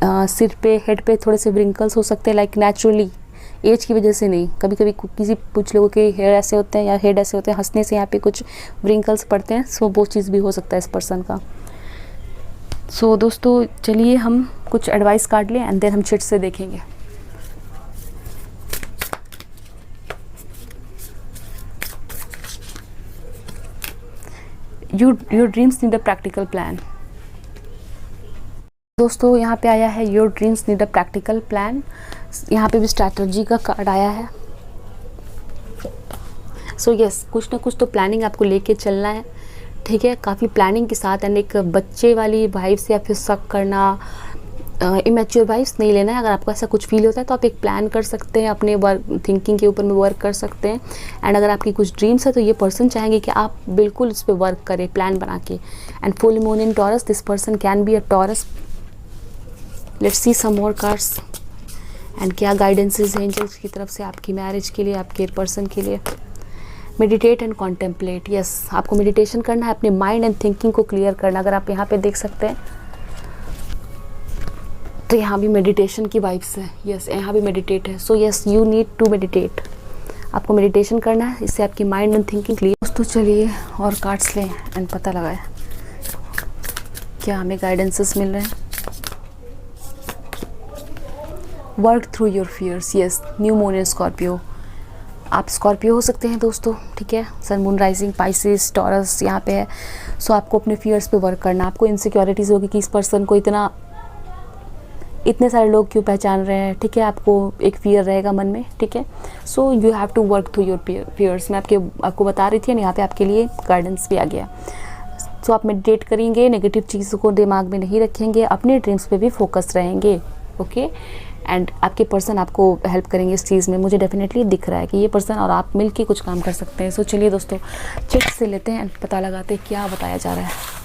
सिर पे हेड पे थोड़े से व्रिंकल्स हो सकते हैं, लाइक नेचुरली, एज की वजह से नहीं। कभी कभी कुछ लोगों के हेयर ऐसे होते हैं या हेड ऐसे होते हैं, हंसने से यहाँ पे कुछ व्रिंकल्स पड़ते हैं, सो वो चीज़ भी हो सकता है इस पर्सन का। सो दोस्तों चलिए हम कुछ एडवाइस काट लें एंड देन हम चिट से देखेंगे। Your dreams need a practical plan. दोस्तों यहाँ पे आया है your dreams need a practical plan. यहाँ पे भी स्ट्रैटेजी का कार्ड आया है। सो यस, कुछ ना कुछ तो प्लानिंग आपको लेके चलना है, ठीक है, काफ़ी प्लानिंग के साथ। एंड एक बच्चे वाली वाइब्स या फिर शक करना, इमेच्योर वाइब्स नहीं लेना है। अगर आपको ऐसा कुछ फील होता है तो आप एक प्लान कर सकते हैं, अपने वर्क थिंकिंग के ऊपर में वर्क कर सकते हैं। एंड अगर आपकी कुछ ड्रीम्स है तो ये पर्सन चाहेंगे कि आप बिल्कुल उस पर वर्क करें प्लान बना के। And full moon in Taurus, this person can be a Taurus. Let's see some more cards and क्या गाइडेंसेस है एंजल्स की तरफ से आपकी मैरिज के लिए, आपके पर्सन के लिए। मेडिटेट एंड कॉन्टेम्पलेट, यस, आपको मेडिटेशन करना है, अपने माइंड एंड थिंकिंग को क्लियर करना। अगर आप यहाँ पे देख सकते हैं तो यहाँ भी मेडिटेशन की वाइब्स है, यस, यहाँ भी मेडिटेट है। So yes, you need to meditate, आपको मेडिटेशन करना है, इससे आपकी माइंड एंड थिंकिंग क्लियर। दोस्तों चलिए और कार्ड्स लें एंड पता लगाएं क्या हमें गाइडेंसेस मिल रहे हैं। Work through your fears, yes, new moon in Scorpio. आप स्कॉर्पियो हो सकते हैं दोस्तों, ठीक है, sun moon rising Pisces Taurus यहाँ पे है। सो आपको अपने फियर्स पे वर्क करना। आपको इनसिक्योरिटीज़ होगी कि इस पर्सन को इतने सारे लोग क्यों पहचान रहे हैं, ठीक है, आपको एक फियर रहेगा मन में, ठीक है। So you have to work through your fears. मैं आपको बता रही थी ना, यहाँ पे आपके लिए गाइडेंस भी आ गया। सो आप मेडिटेट करेंगे, नेगेटिव चीज़ों को दिमाग में नहीं रखेंगे, अपने ड्रीम्स पे भी फोकस रहेंगे, ओके। एंड आपके पर्सन आपको हेल्प करेंगे इस चीज़ में। मुझे डेफिनेटली दिख रहा है कि ये पर्सन और आप मिल के कुछ काम कर सकते हैं। सो चलिए दोस्तों चिट से लेते हैं, पता लगाते हैं क्या बताया जा रहा है।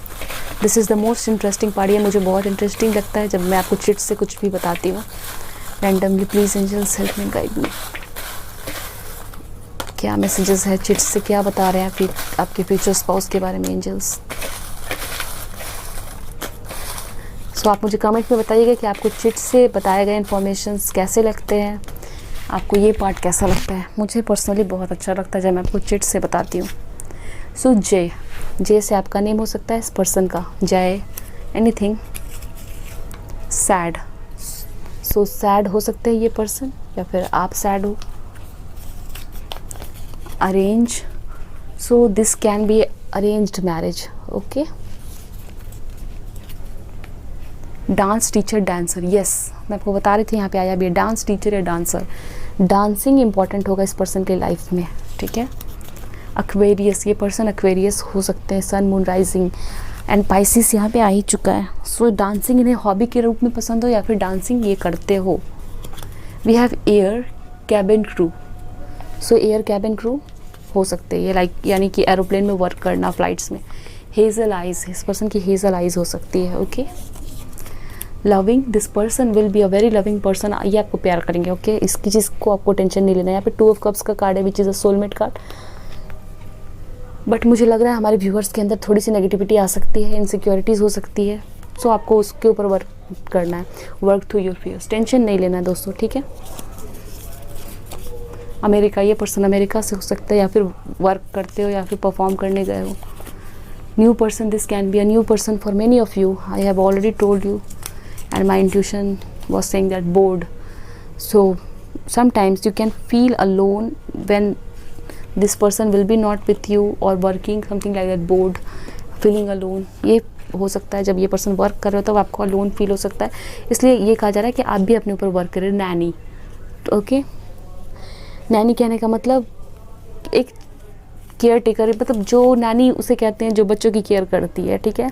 This is the most interesting part. ये मुझे बहुत इंटरेस्टिंग लगता है जब मैं आपको चिट से कुछ भी बताती हूँ randomly. Please angels help me, guide me. क्या मैसेजेस है चिट से, क्या बता रहे हैं फिर आपके फ्यूचर स्पाउस के बारे में एंजल्स। सो आप मुझे कमेंट में बताइएगा कि आपको चिट से बताए गए इन्फॉर्मेशंस कैसे लगते हैं, आपको ये पार्ट कैसा लगता है। मुझे पर्सनली बहुत अच्छा लगता है जब मैं आपको चिट से बताती हूँ। सो जय से आपका नेम हो सकता है इस पर्सन का, जय एनीथिंग। सैड, सो सैड हो सकते हैं ये पर्सन या फिर आप सैड हो। Arrange, so this can be arranged marriage, okay. Dance teacher dancer, yes, मैं आपको बता रही थी यहाँ पे आया भी है डांस टीचर या डांसर। डांसिंग इंपॉर्टेंट होगा इस पर्सन के लाइफ में, ठीक है। एक्वेरियस, ये पर्सन एक्वेरियस हो सकते हैं, sun moon rising and Pisces यहाँ पे आ ही चुका है। सो डांसिंग इन्हें हॉबी के रूप में पसंद हो या फिर डांसिंग ये करते हो। We have air cabin crew, so air cabin crew हो सकते हैं ये, लाइक यानी कि एरोप्लेन में वर्क करना, फ्लाइट्स में। हेजल आइज, इस पर्सन की हेजल आइज हो सकती है, okay. Loving, this person will be a very loving person, ये आपको प्यार करेंगे, ओके। इसकी चीज़ को आपको टेंशन नहीं लेना। यहाँ पे 2 ऑफ कप्स का कार्ड है which is a soulmate card. But मुझे लग रहा है हमारे व्यूअर्स के अंदर थोड़ी सी नेगेटिविटी आ सकती है, इनसिक्योरिटीज़ हो सकती है। सो आपको उसके ऊपर वर्क करना है, work through your fears. Tension नहीं लेना है दोस्तों, ठीक है। अमेरिका, ये पर्सन अमेरिका से हो सकता है, या फिर वर्क करते हो या फिर परफॉर्म करने गए हो। New person, this can be a new person for many of you. I have already told you and my intuition was saying that bored. So sometimes you can feel alone when this person will be not with you or working, something like that, bored, feeling alone. ये हो सकता है जब ये person work कर रहे हो तब आपको अलोन फील हो सकता है, इसलिए ये कहा जा रहा है कि आप भी अपने ऊपर वर्क करें। नैनी, ओके। नैनी कहने का मतलब एक केयर टेकर, मतलब जो नैनी उसे कहते हैं जो बच्चों की केयर करती है, ठीक है।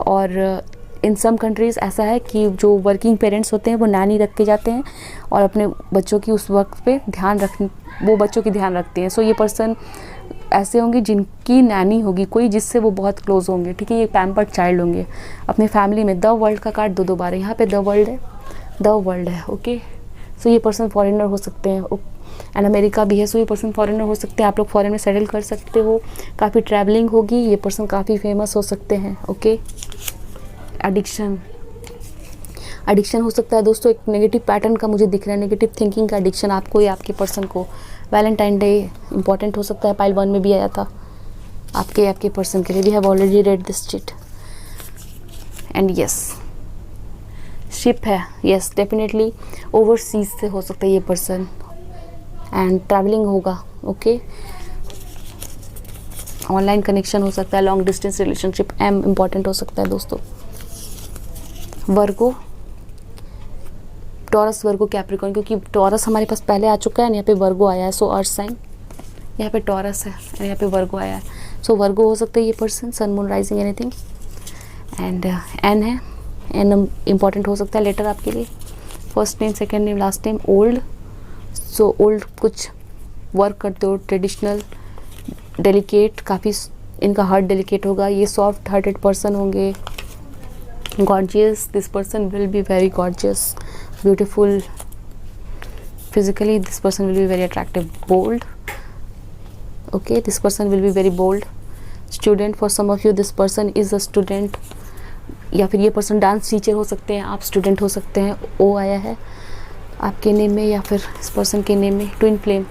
और इन सम कंट्रीज़ ऐसा है कि जो वर्किंग पेरेंट्स होते हैं वो नैनी रख के जाते हैं और अपने बच्चों की उस वक्त पे वो बच्चों की ध्यान रखते हैं। सो ये पर्सन ऐसे होंगे जिनकी नैनी होगी कोई, जिससे वो बहुत क्लोज होंगे, ठीक है। ये पैम्पर्ड चाइल्ड होंगे अपनी फैमिली में। द वर्ल्ड का कार्ड दो बार है यहाँ पे, द वर्ल्ड है, ओके। सो ये पर्सन फॉरेनर हो सकते हैं, एंड अमेरिका भी है। सो ये पर्सन फॉरेनर हो सकते हैं, आप लोग फॉरेन में सेटल कर सकते हो, काफ़ी ट्रैवलिंग होगी, ये पर्सन काफ़ी फेमस हो सकते हैं, ओके। एडिक्शन हो सकता है दोस्तों, एक नेगेटिव पैटर्न का मुझे दिख रहा है, नेगेटिव थिंकिंग का एडिक्शन आपको या आपके पर्सन को। वैलेंटाइन डे इंपॉर्टेंट हो सकता है, पाइल 1 में भी आया था आपके पर्सन के लिए। We have already read this chit and yes, ship है, यस डेफिनेटली ओवरसीज से हो सकता है ये पर्सन, एंड ट्रैवलिंग होगा, ओके। ऑनलाइन कनेक्शन हो सकता है, long distance relationship, M important हो सकता है दोस्तों। वर्गो, टॉरस, वर्गो, कैप्रिकॉर्न, क्योंकि टॉरस हमारे पास पहले आ चुका है, यहाँ पे वर्गो आया है। सो अर्थ साइन, यहाँ पे टॉरस है और यहाँ पे वर्गो आया है। सो वर्गो हो सकता है ये person, sun moon rising anything. And N है, एन इम्पॉर्टेंट हो सकता है लेटर आपके लिए, first name, second name, last name. Old, so old कुछ वर्क करते हो, ट्रेडिशनल, डेलिकेट, काफ़ी इनका हार्ट डेलिकेट होगा, ये सॉफ्ट हार्टेड पर्सन होंगे। Gorgeous, this person will be very gorgeous, beautiful physically, this person will be very attractive. Bold, okay, this person will be very bold. Student, for some of you this person is a student, या फिर ये person dance teacher हो सकते हैं, आप student हो सकते हैं। ओ आया है आपके नेम में या फिर इस पर्सन के नेम में। Twin flame,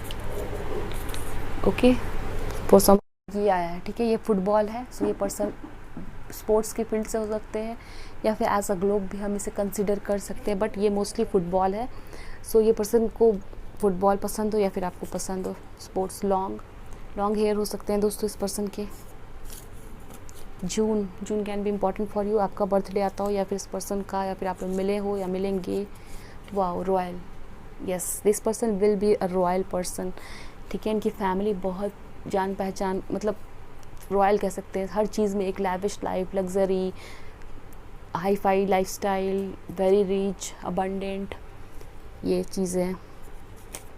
okay, for some ये आया है, ठीक है। ये फुटबॉल है, सो ये पर्सन स्पोर्ट्स के फील्ड से हो सकते हैं या फिर एज अ ग्लोब भी हम इसे कंसिडर कर सकते हैं, बट ये मोस्टली फुटबॉल है। सो ये पर्सन को फुटबॉल पसंद हो या फिर आपको पसंद हो स्पोर्ट्स। लॉन्ग हेयर हो सकते हैं दोस्तों इस पर्सन के। June can be important for you, आपका बर्थडे आता हो या फिर इस पर्सन का, या फिर आप मिले हो या मिलेंगे। Wow, royal, yes, this person will be a royal person, ठीक है। इनकी फैमिली बहुत जान पहचान, मतलब रॉयल कह सकते हैं, हर चीज़ में एक lavish life, luxury, hi fi life style, very rich, abundant, ये चीज़ें।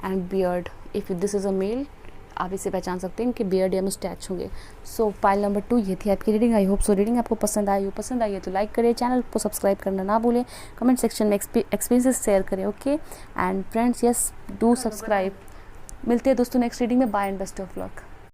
And beard, if this is a male, आप इसे पहचान सकते हैं, इनके बियर्ड या मुस्टैच होंगे। सो पाइल नंबर 2 ये थी आपकी reading. I hope so reading आपको पसंद आई है तो लाइक करें, चैनल को सब्सक्राइब करना ना भूलें, कमेंट सेक्शन में एक्सपीरियंसेस शेयर करें, okay. And friends, yes, do subscribe. मिलते हैं दोस्तों नेक्स्ट रीडिंग में। Bye and best of luck.